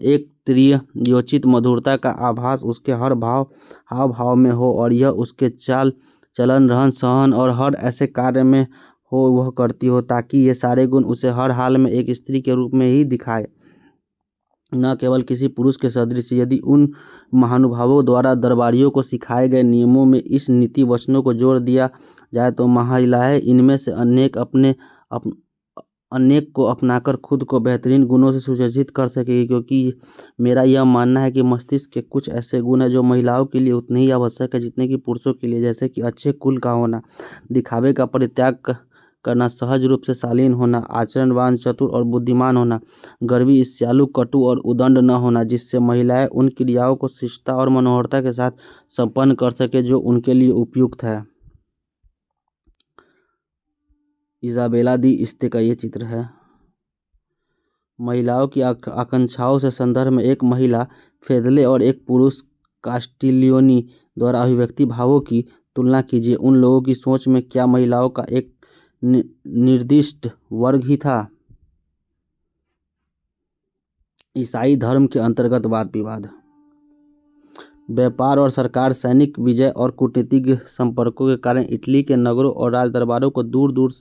एक प्रिय योचित मधुरता का आभास उसके हर हाव भाव में हो और यह उसके चाल चलन, रहन सहन और हर ऐसे कार्य में हो वह करती हो, ताकि ये सारे गुण उसे हर हाल में एक स्त्री के रूप में ही दिखाए, न केवल किसी पुरुष के सदृश। यदि उन महानुभावों द्वारा दरबारियों को सिखाए गए नियमों में इस नीति वचनों को जोड़ दिया जाए तो महिलाएं इनमें से अनेक को अपनाकर खुद को बेहतरीन गुणों से सुसज्जित कर सकेगी, क्योंकि मेरा यह मानना है कि मस्तिष्क के कुछ ऐसे गुण हैं जो महिलाओं के लिए उतने ही आवश्यक है जितने कि पुरुषों के लिए, जैसे कि अच्छे कुल का होना, दिखावे का परित्याग करना, सहज रूप से शालीन होना, आचरणवान, चतुर और बुद्धिमान होना, गर्वी, ईर्ष्यालु, कटु और उदंड न होना, जिससे महिलाएं उन क्रियाओं को शिष्टता और मनोहरता के साथ संपन्न कर सके जो उनके लिए उपयुक्त है। इजाबेला दी इस्ते का ये चित्र है। महिलाओं की आकांक्षाओं से संदर्भ में एक महिला फेदले और एक पुरुष कास्टिलियोनी द्वारा अभिव्यक्ति भावों की तुलना कीजिए। उन लोगों की सोच में क्या महिलाओं का एक निर्दिष्ट वर्ग ही था? ईसाई धर्म के अंतर्गत वाद विवाद। व्यापार और सरकार, सैनिक विजय और कूटनीतिक संपर्कों के कारण इटली के नगरों और राजदरबारों को दूर दूर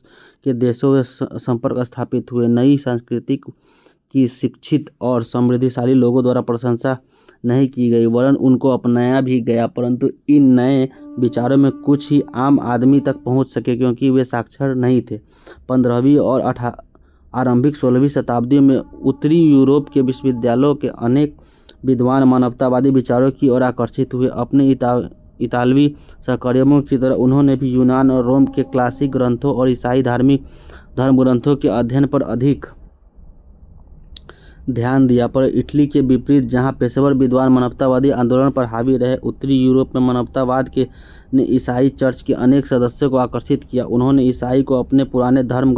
के देशों से संपर्क स्थापित हुए। नई संस्कृति की शिक्षित और समृद्धिशाली लोगों द्वारा प्रशंसा नहीं की गई, वरन उनको अपनाया भी गया, परंतु इन नए विचारों में कुछ ही आम आदमी तक पहुंच सके क्योंकि वे साक्षर नहीं थे। 15वीं और आरंभिक 16वीं शताब्दियों में उत्तरी यूरोप के विश्वविद्यालयों के अनेक विद्वान मानवतावादी विचारों की ओर आकर्षित हुए। अपने इतालवी सहकर्मियों की तरह उन्होंने भी यूनान और रोम के क्लासिक ग्रंथों और ईसाई धार्मिक धर्म ग्रंथों के अध्ययन पर अधिक ध्यान दिया। पर इटली के विपरीत, जहां पेशेवर विद्वान मानवतावादी आंदोलन पर हावी रहे, उत्तरी यूरोप में मानवतावाद ने ईसाई चर्च के अनेक सदस्यों को आकर्षित किया। उन्होंने ईसाई को अपने पुराने धर्म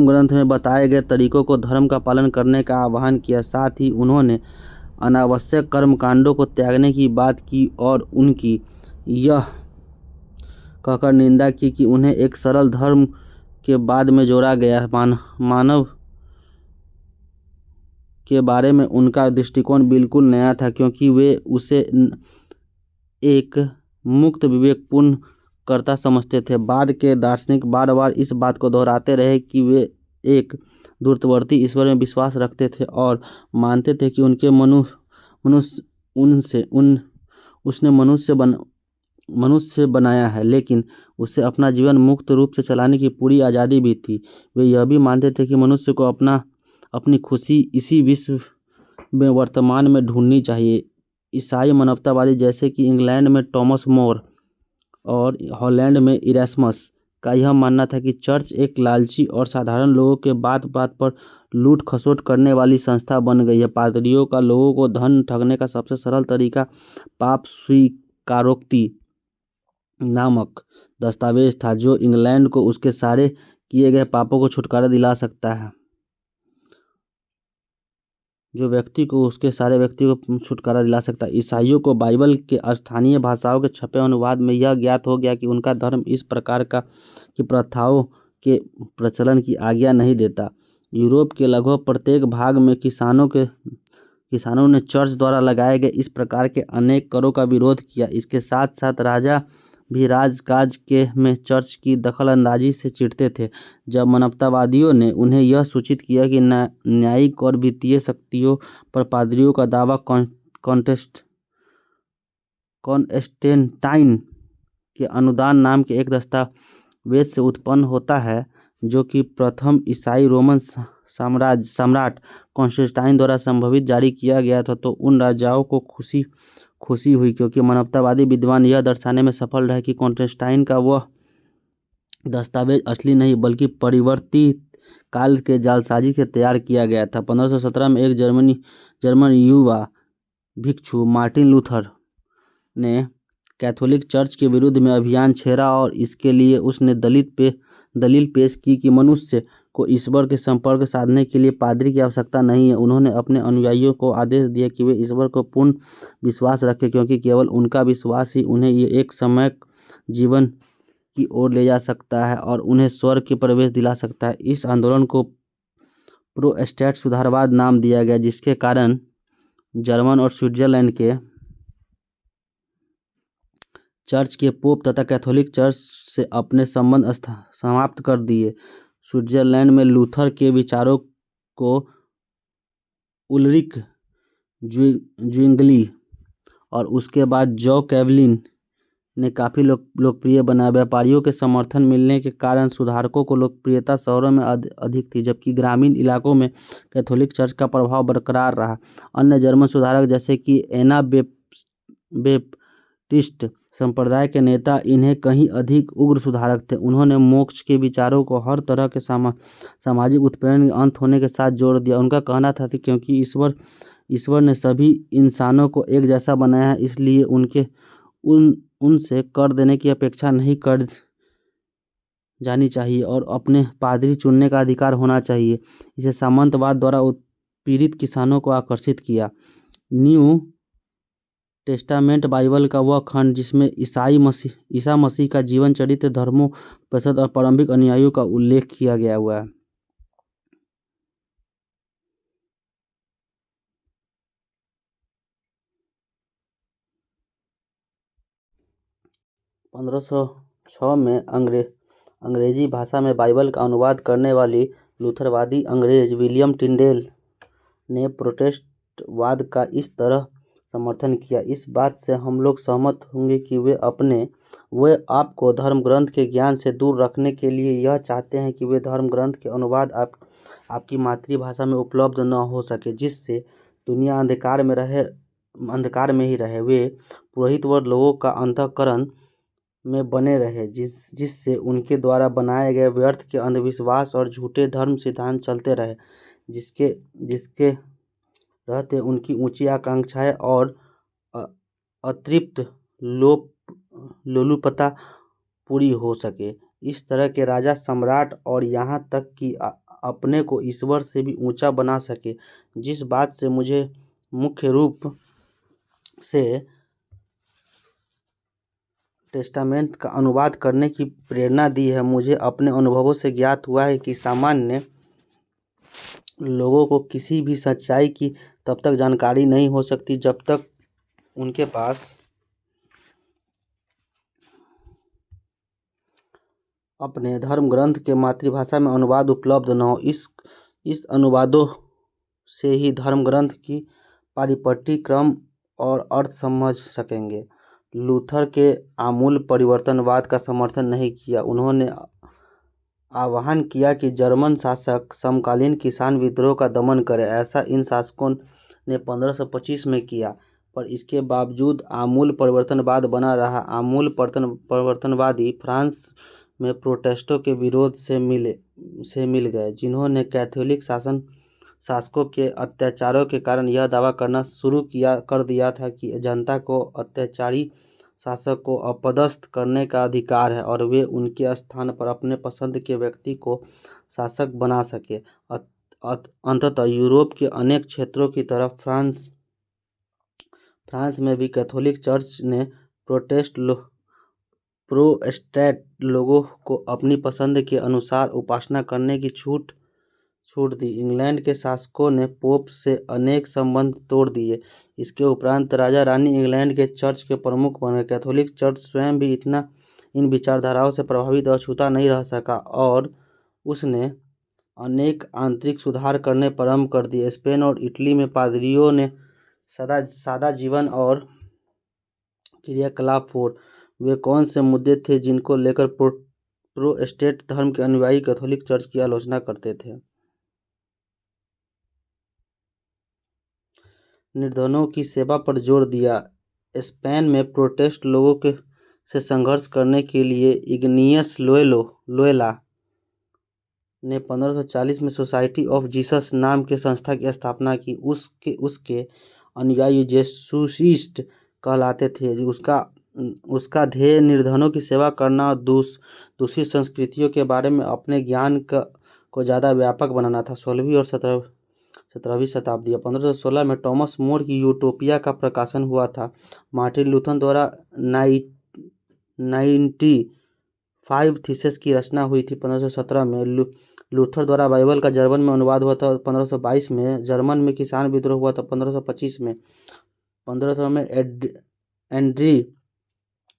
ग्रंथ में बताए गए तरीकों को धर्म का पालन करने का आह्वान किया। साथ ही उन्होंने अनावश्यक कर्मकांडों को त्यागने की बात की और उनकी यह कहकर निंदा की कि उन्हें एक सरल धर्म के बाद में जोड़ा गया मानव के बारे में उनका दृष्टिकोण बिल्कुल नया था, क्योंकि वे उसे एक मुक्त विवेकपूर्ण कर्ता समझते थे। बाद के दार्शनिक बार बार इस बात को दोहराते रहे कि वे एक दूरवर्ती ईश्वर में विश्वास रखते थे और मानते थे कि उसने मनुष्य बनाया है, लेकिन उसे अपना जीवन मुक्त रूप से चलाने की पूरी आज़ादी भी थी। वे यह भी मानते थे कि मनुष्य को अपनी खुशी इसी विश्व में वर्तमान में ढूंढनी चाहिए। ईसाई मानवतावादी जैसे कि इंग्लैंड में टॉमस मोर और हॉलैंड में इरास्मस का यह मानना था कि चर्च एक लालची और साधारण लोगों के बात बात पर लूट खसोट करने वाली संस्था बन गई है। पादरियों का लोगों को धन ठगने का सबसे सरल तरीका पाप स्वीकारोक्ति नामक दस्तावेज था, जो इंग्लैंड को उसके सारे किए गए पापों को छुटकारा दिला सकता है व्यक्ति को छुटकारा दिला सकता है। ईसाइयों को बाइबल के स्थानीय भाषाओं के छपे अनुवाद में यह ज्ञात हो गया कि उनका धर्म इस प्रकार की प्रथाओं के प्रचलन की आज्ञा नहीं देता। यूरोप के लगभग प्रत्येक भाग में किसानों ने चर्च द्वारा लगाए गए इस प्रकार के अनेक करों का विरोध किया। इसके साथ साथ राजा भी राजकाज में चर्च की दखलंदाजी से चिढ़ते थे। जब मानवतावादियों ने उन्हें यह सूचित किया कि न्यायिक और वित्तीय शक्तियों पर पादरियों का दावा कॉन्स्टेंटाइन के अनुदान नाम के एक दस्तावेज से उत्पन्न होता है, जो कि प्रथम ईसाई रोमन सम्राट कॉन्स्टेंटाइन द्वारा संभवित जारी किया गया था, तो उन राजाओं को खुशी हुई, क्योंकि मानवतावादी विद्वान यह दर्शाने में सफल रहे कि कॉन्स्टेंटाइन का वह दस्तावेज असली नहीं बल्कि परिवर्तित काल के जालसाजी से तैयार किया गया था। 1517 में एक जर्मन युवा भिक्षु मार्टिन लूथर ने कैथोलिक चर्च के विरुद्ध में अभियान छेड़ा और इसके लिए उसने दलील पेश की कि मनुष्य को ईश्वर के संपर्क साधने के लिए पादरी की आवश्यकता नहीं है। उन्होंने अपने अनुयायियों को आदेश दिया कि वे ईश्वर को पूर्ण विश्वास रखें, क्योंकि केवल उनका विश्वास ही उन्हें एक समय जीवन की ओर ले जा सकता है और उन्हें स्वर्ग के प्रवेश दिला सकता है। इस आंदोलन को प्रोटेस्टेंट सुधारवाद नाम दिया गया, जिसके कारण जर्मन और स्विट्जरलैंड के चर्च के पोप तथा कैथोलिक चर्च से अपने संबंध समाप्त कर दिए। स्विट्जरलैंड में लूथर के विचारों को उल्रिक ज्विंगली और उसके बाद जॉ कैवलिन ने काफ़ी लोकप्रिय बनाया। व्यापारियों के समर्थन मिलने के कारण सुधारकों को लोकप्रियता शहरों में अधिक थी, जबकि ग्रामीण इलाकों में कैथोलिक चर्च का प्रभाव बरकरार रहा। अन्य जर्मन सुधारक जैसे कि एना बेप्टिस्ट संप्रदाय के नेता इन्हें कहीं अधिक उग्र सुधारक थे। उन्होंने मोक्ष के विचारों को हर तरह के सामाजिक उत्पीड़न के अंत होने के साथ जोड़ दिया। उनका कहना था कि क्योंकि ईश्वर ने सभी इंसानों को एक जैसा बनाया है, इसलिए उनसे कर देने की अपेक्षा नहीं कर जानी चाहिए और अपने पादरी चुनने का अधिकार होना चाहिए। इसे सामंतवाद द्वारा उत्पीड़ित किसानों को आकर्षित किया। न्यू टेस्टामेंट बाइबल का वह खंड जिसमें ईसा मसीह का जीवन चरित्र, धर्मों, प्रतिशत और प्रारंभिक अनुयायियों का उल्लेख किया गया हुआ है। 1506 में अंग्रेजी भाषा में बाइबल का अनुवाद करने वाली लूथरवादी अंग्रेज विलियम टिंडेल ने प्रोटेस्टेंटवाद का इस तरह समर्थन किया। इस बात से हम लोग सहमत होंगे कि वे आपको धर्म ग्रंथ के ज्ञान से दूर रखने के लिए यह चाहते हैं कि वे धर्म ग्रंथ के अनुवाद आपकी मातृभाषा में उपलब्ध न हो सके, जिससे दुनिया अंधकार में ही रहे। वे पुरोहित वर्ग लोगों का अंतःकरण में बने रहे, जिससे उनके द्वारा बनाए गए व्यर्थ के अंधविश्वास और झूठे धर्म सिद्धांत चलते रहे, जिसके रहते उनकी ऊंची आकांक्षाएं और अतृप्त लोलुपता पूरी हो सके। इस तरह के राजा सम्राट और यहाँ तक कि अपने को ईश्वर से भी ऊंचा बना सके। जिस बात से मुझे मुख्य रूप से टेस्टामेंट का अनुवाद करने की प्रेरणा दी है, मुझे अपने अनुभवों से ज्ञात हुआ है कि सामान्य लोगों को किसी भी सच्चाई की तब तक जानकारी नहीं हो सकती जब तक उनके पास अपने धर्म ग्रंथ के मातृभाषा में अनुवाद उपलब्ध न हो। इस अनुवादों से ही धर्म ग्रंथ की पारिपट्य, क्रम और अर्थ समझ सकेंगे। लूथर के आमूल परिवर्तनवाद का समर्थन नहीं किया। उन्होंने आह्वान किया कि जर्मन शासक समकालीन किसान विद्रोह का दमन करें। ऐसा इन शासकों ने 1525 में किया, पर इसके बावजूद आमूल परिवर्तनवाद बना रहा। आमूल परिवर्तनवादी फ्रांस में प्रोटेस्टेंटों के विरोध से मिल गए, जिन्होंने कैथोलिक शासकों के अत्याचारों के कारण यह दावा करना शुरू कर दिया था कि जनता को अत्याचारी शासक को अपदस्थ करने का अधिकार है और वे उनके स्थान पर अपने पसंद के व्यक्ति को शासक बना सके। अंततः यूरोप के अनेक क्षेत्रों की तरह फ्रांस में भी कैथोलिक चर्च ने प्रोटेस्टेंट लोगों को अपनी पसंद के अनुसार उपासना करने की छूट दी। इंग्लैंड के शासकों ने पोप से अनेक संबंध तोड़ दिए। इसके उपरांत राजा रानी इंग्लैंड के चर्च के प्रमुख बने। कैथोलिक चर्च स्वयं भी इन विचारधाराओं से प्रभावित और छूता नहीं रह सका और उसने अनेक आंतरिक सुधार करने प्रारंभ कर दिए। स्पेन और इटली में पादरियों ने सादा जीवन और क्रियाकलाप वे कौन से मुद्दे थे जिनको लेकर प्रोटेस्टेंट धर्म के अनुयायी कैथोलिक चर्च की आलोचना करते थे। निर्धनों की सेवा पर जोर दिया। स्पेन में प्रोटेस्टेंट लोगों से संघर्ष करने के लिए इग्नियस लोयोला ने 1540 में सोसाइटी ऑफ जीसस नाम के संस्था की स्थापना की। उसके अनुयायी जेसुइस्ट कहलाते थे। उसका ध्येय निर्धनों की सेवा करना और दूसरी संस्कृतियों के बारे में अपने ज्ञान को ज़्यादा व्यापक बनाना था। 16वीं और 17वीं शताब्दी। 1516 में टॉमस मोर की यूटोपिया का प्रकाशन हुआ था। मार्टिन लूथर द्वारा 95 थीसिस की रचना हुई थी। 1517 में लूथर द्वारा बाइबल का जर्मन में अनुवाद हुआ था। 1522 में जर्मन में किसान विद्रोह हुआ था। 1525 में 1500 में एंड्री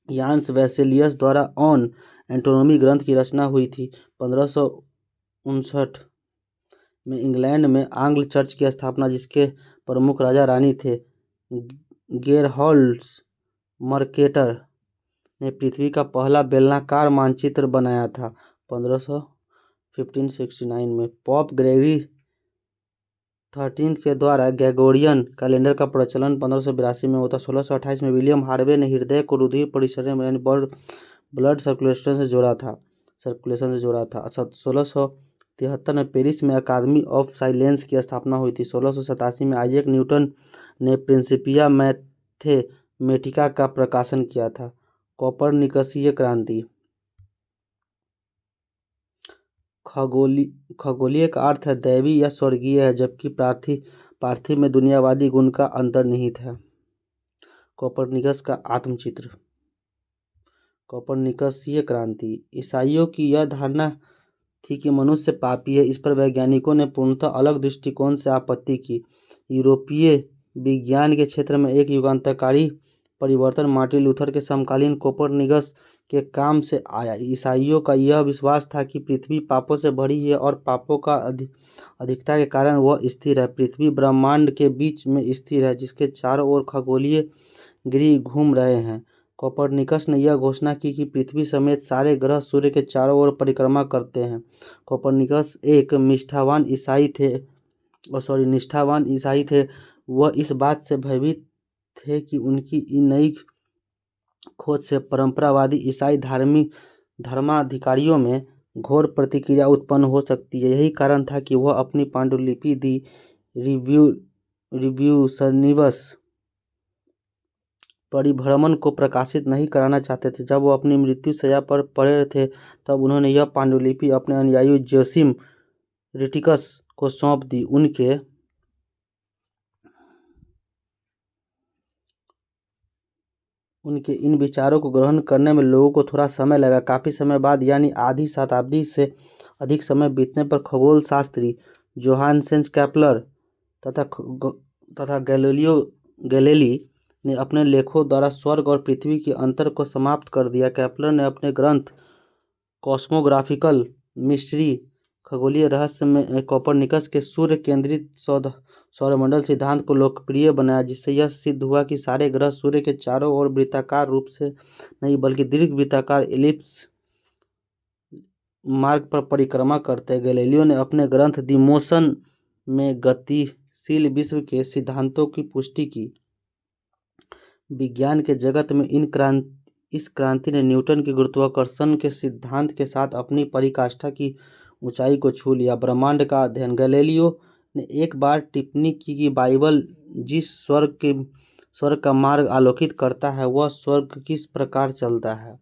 यान्स वेसेलियस द्वारा ऑन एंटोनोमी ग्रंथ की रचना हुई थी। 1559 में इंग्लैंड में आंग्ल चर्च की स्थापना, जिसके प्रमुख राजा रानी थे। गेरहाल्ड मर्केटर ने पृथ्वी का पहला बेलनाकार मानचित्र बनाया था। 1569 में पॉप ग्रेगरी 13 के द्वारा ग्रेगोरियन कैलेंडर का प्रचलन 1582 में होता। 1628 में विलियम हार्वे ने हृदय को रुधिर परिसर में यानी ब्लड सर्कुलेशन से जोड़ा था। 1673 में पेरिस में अकादमी ऑफ साइंसेस की स्थापना हुई थी। 1687 में आइजैक न्यूटन ने प्रिंसिपिया मैथमेटिका का प्रकाशन किया था। कोपरनिकसीय क्रांति। खगोलीय का अर्थ है दैवी या स्वर्गीय है, जबकि पार्थिव में दुनियावादी गुण का अंतर्निहित है। कोपरनिकस का आत्मचित्र। कोपरनिकसीय क्रांति। ईसाइयों की यह धारणा थी कि मनुष्य पापी है। इस पर वैज्ञानिकों ने पूर्णतः अलग दृष्टिकोण से आपत्ति की। यूरोपीय विज्ञान के क्षेत्र में एक युगांतरकारी परिवर्तन मार्टिन लूथर के समकालीन कोपरनिकस के काम से आया। ईसाइयों का यह विश्वास था कि पृथ्वी पापों से भरी है और पापों का अधिकता के कारण वह स्थिर है। पृथ्वी ब्रह्मांड के बीच में स्थिर है, जिसके चारों ओर खगोलीय ग्रह घूम रहे हैं। कोपरनिकस ने यह घोषणा की कि पृथ्वी समेत सारे ग्रह सूर्य के चारों ओर परिक्रमा करते हैं। कोपरनिकस एक निष्ठावान ईसाई थे। वह इस बात से भयभीत थे कि उनकी नई खोज से परंपरावादी ईसाई धर्माधिकारियों में घोर प्रतिक्रिया उत्पन्न हो सकती है। यही कारण था कि वह अपनी पांडुलिपि दी रिव्यूशनिवस परिभ्रमण को प्रकाशित नहीं कराना चाहते थे। जब वो अपनी मृत्यु शैया पर पड़े थे, तब उन्होंने यह पांडुलिपि अपने अनुयायी जोसिम रिटिकस को सौंप दी। उनके इन विचारों को ग्रहण करने में लोगों को थोड़ा समय लगा। काफ़ी समय बाद, यानी आधी शताब्दी से अधिक समय बीतने पर, खगोल शास्त्री जोहान्सेन केपलर तथा गैलीली ने अपने लेखों द्वारा स्वर्ग और पृथ्वी के अंतर को समाप्त कर दिया। केपलर ने अपने ग्रंथ कॉस्मोग्राफिकल मिस्ट्री खगोलीय रहस्य में कोपरनिकस के सूर्य केंद्रित सौरमंडल सिद्धांत को लोकप्रिय बनाया, जिससे यह सिद्ध हुआ कि सारे ग्रह सूर्य के चारों ओर वृत्ताकार रूप से नहीं, बल्कि दीर्घ वृत्ताकार एलिप्स मार्ग पर परिक्रमा करते हैं। गैलीलियो ने अपने ग्रंथ दी मोशन में गतिशील विश्व के सिद्धांतों की पुष्टि की। विज्ञान के जगत में इस क्रांति ने न्यूटन के गुरुत्वाकर्षण के सिद्धांत के साथ अपनी पराकाष्ठा की ऊंचाई को छू लिया। ब्रह्मांड का अध्ययन। गैलीलियो ने एक बार टिप्पणी की कि बाइबल जिस स्वर्ग का मार्ग आलोकित करता है, वह स्वर्ग किस प्रकार चलता है,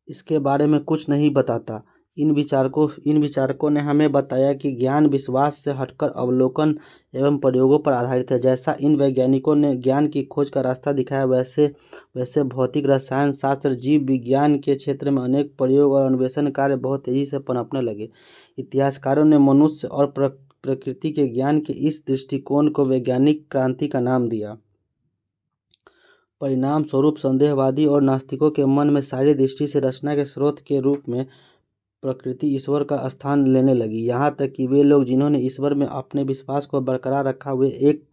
इसके बारे में कुछ नहीं बताता। इन विचारकों ने हमें बताया कि ज्ञान विश्वास से हटकर अवलोकन एवं प्रयोगों पर आधारित है। जैसा इन वैज्ञानिकों ने ज्ञान की खोज का रास्ता दिखाया, वैसे भौतिक रसायन शास्त्र जीव विज्ञान के क्षेत्र में अनेक प्रयोग और अन्वेषण कार्य बहुत तेजी से पनपने लगे। इतिहासकारों ने मनुष्य और प्रकृति के ज्ञान के इस दृष्टिकोण को वैज्ञानिक क्रांति का नाम दिया। परिणाम स्वरूप संदेहवादी और नास्तिकों के मन में सारी दृष्टि से रचना के स्रोत के रूप में प्रकृति ईश्वर का स्थान लेने लगी। यहाँ तक कि वे लोग जिन्होंने ईश्वर में अपने विश्वास को बरकरार रखा, वे एक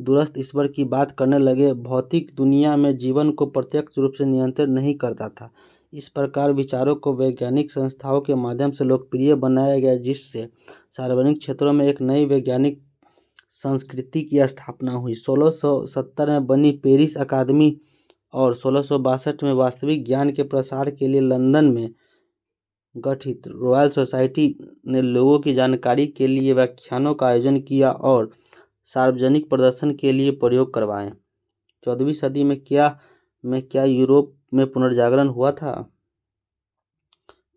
दूरस्थ ईश्वर की बात करने लगे। भौतिक दुनिया में जीवन को प्रत्यक्ष रूप से नियंत्रित नहीं करता था। इस प्रकार विचारों को वैज्ञानिक संस्थाओं के माध्यम से लोकप्रिय बनाया गया, जिससे सार्वजनिक क्षेत्रों में एक नई वैज्ञानिक संस्कृति की स्थापना हुई। 1670 में बनी पेरिस अकादमी और 1662 में वास्तविक ज्ञान के प्रसार के लिए लंदन में गठित रॉयल सोसाइटी ने लोगों की जानकारी के लिए व्याख्यानों का आयोजन किया और सार्वजनिक प्रदर्शन के लिए प्रयोग करवाए। 14वीं सदी में क्या यूरोप में पुनर्जागरण हुआ था?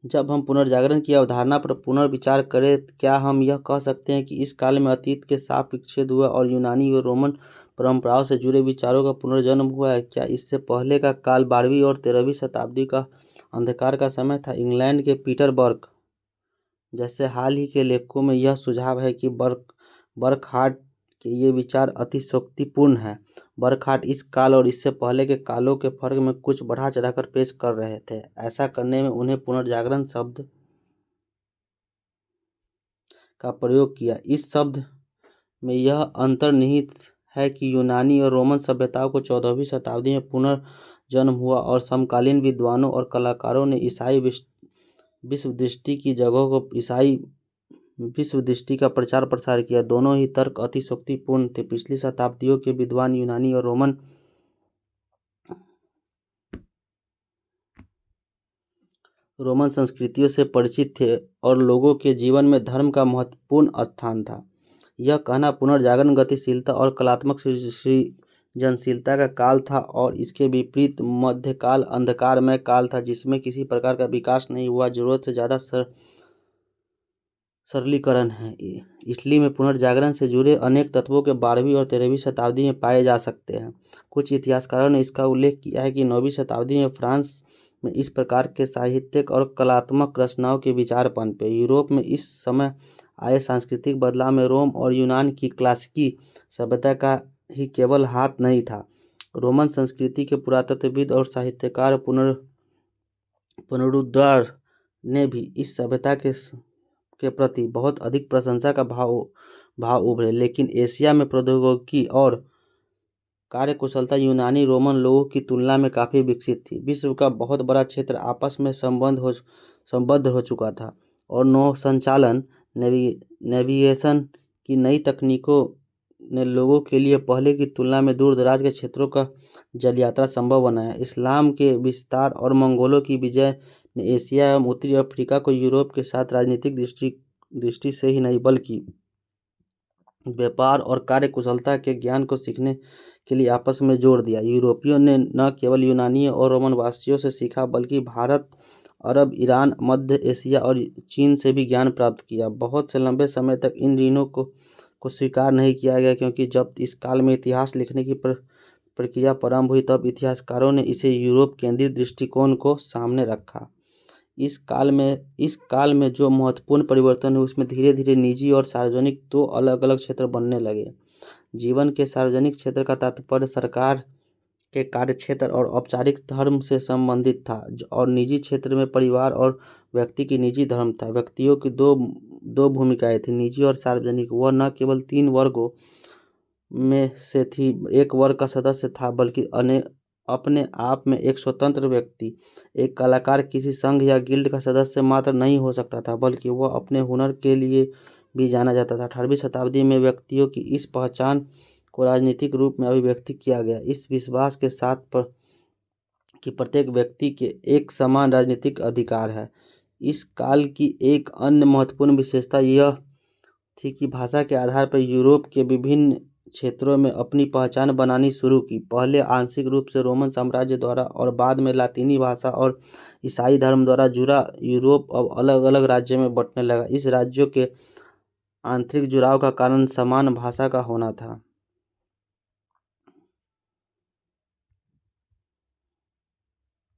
जब हम पुनर्जागरण की अवधारणा पर पुनर्विचार करें, क्या हम यह कह सकते हैं कि इस काल में अतीत के साफ विच्छेद हुआ और यूनानी और रोमन परंपराओं से जुड़े विचारों का पुनर्जन्म हुआ है? क्या इससे पहले का काल 12वीं और 13वीं शताब्दी का अंधकार का समय था? इंग्लैंड के पीटर बर्क जैसे हाल ही के लेखकों में यह सुझाव है कि बर्कहार्ट कि ये विचार अतिशयोक्तिपूर्ण है। बरखाट इस काल और इससे पहले के कालों के फर्क में कुछ बढ़ा चढ़ाकर पेश कर रहे थे। ऐसा करने में उन्हें पुनर्जागरण शब्द का प्रयोग किया। इस शब्द में यह अंतर्निहित है कि यूनानी और रोमन सभ्यताओं को 14वीं शताब्दी में पुनर्जन्म हुआ और समकालीन विद्वानों और कलाकारों ने ईसाई विश्वदृष्टि की जगह को ईसाई विश्वदृष्टि का प्रचार प्रसार किया। दोनों ही तर्क अतिशयोक्तिपूर्ण थे। पिछली शताब्दियों के विद्वान यूनानी और रोमन संस्कृतियों से परिचित थे और लोगों के जीवन में धर्म का महत्वपूर्ण स्थान था। यह कहना पुनर्जागरण गतिशीलता और कलात्मक सृजनशीलता का काल था और इसके विपरीत मध्यकाल अंधकारमय काल था जिसमें किसी प्रकार का विकास नहीं हुआ। जरूरत से ज़्यादा सरलीकरण है। इटली में पुनर्जागरण से जुड़े अनेक तत्वों के 12वीं और 13वीं शताब्दी में पाए जा सकते हैं। कुछ इतिहासकारों ने इसका उल्लेख किया है कि 9वीं शताब्दी में फ्रांस में इस प्रकार के साहित्यिक और कलात्मक रचनाओं के विचार पनपे। यूरोप में इस समय आए सांस्कृतिक बदलाव में रोम और यूनान की क्लासिकी सभ्यता का ही केवल हाथ नहीं था। रोमन संस्कृति के पुरातत्वविद और साहित्यकार पुनरुद्धार ने भी इस सभ्यता के प्रति बहुत अधिक प्रशंसा का भाव उभरे। लेकिन एशिया में प्रौद्योगिकी और कार्यकुशलता यूनानी रोमन लोगों की तुलना में काफ़ी विकसित थी। विश्व का बहुत बड़ा क्षेत्र आपस में संबद्ध हो चुका था और नौ संचालन नेविगेशन की नई तकनीकों ने लोगों के लिए पहले की तुलना में दूर दराज के क्षेत्रों का जल यात्रा संभव बनाया। इस्लाम के विस्तार और मंगोलों की विजय ने एशिया एवं उत्तरी अफ्रीका को यूरोप के साथ राजनीतिक दृष्टि से ही नहीं बल्कि व्यापार और कार्यकुशलता के ज्ञान को सीखने के लिए आपस में जोड़ दिया। यूरोपियों ने न केवल यूनानी और रोमन वासियों से सीखा बल्कि भारत, अरब, ईरान, मध्य एशिया और चीन से भी ज्ञान प्राप्त किया। बहुत से लंबे समय तक इन ऋणों को स्वीकार नहीं किया गया क्योंकि जब इस काल में इतिहास लिखने की प्रक्रिया प्रारंभ हुई तब इतिहासकारों ने इसे यूरोप केंद्रित दृष्टिकोण को सामने रखा। इस काल में जो महत्वपूर्ण परिवर्तन हुए उसमें धीरे धीरे निजी और सार्वजनिक दो अलग अलग क्षेत्र बनने लगे। जीवन के सार्वजनिक क्षेत्र का तात्पर्य सरकार के कार्यक्षेत्र और औपचारिक धर्म से संबंधित था और निजी क्षेत्र में परिवार और व्यक्ति की निजी धर्म था। व्यक्तियों की दो भूमिकाएं थी, निजी और सार्वजनिक। वह न केवल 3 वर्गों में से थी एक वर्ग का सदस्य था बल्कि अपने आप में एक स्वतंत्र व्यक्ति। एक कलाकार किसी संघ या गिल्ड का सदस्य मात्र नहीं हो सकता था बल्कि वह अपने हुनर के लिए भी जाना जाता था। 18वीं शताब्दी में व्यक्तियों की इस पहचान को राजनीतिक रूप में अभिव्यक्त किया गया, इस विश्वास के साथ कि प्रत्येक व्यक्ति के एक समान राजनीतिक अधिकार है। इस काल की एक अन्य महत्वपूर्ण विशेषता यह थी कि भाषा के आधार पर यूरोप के विभिन्न क्षेत्रों में अपनी पहचान बनानी शुरू की। पहले आंशिक रूप से रोमन साम्राज्य द्वारा और बाद में लातीनी भाषा और ईसाई धर्म द्वारा जुड़ा यूरोप अब अलग अलग राज्यों में बंटने लगा। इस राज्यों के आंतरिक जुड़ाव का कारण समान भाषा का होना था।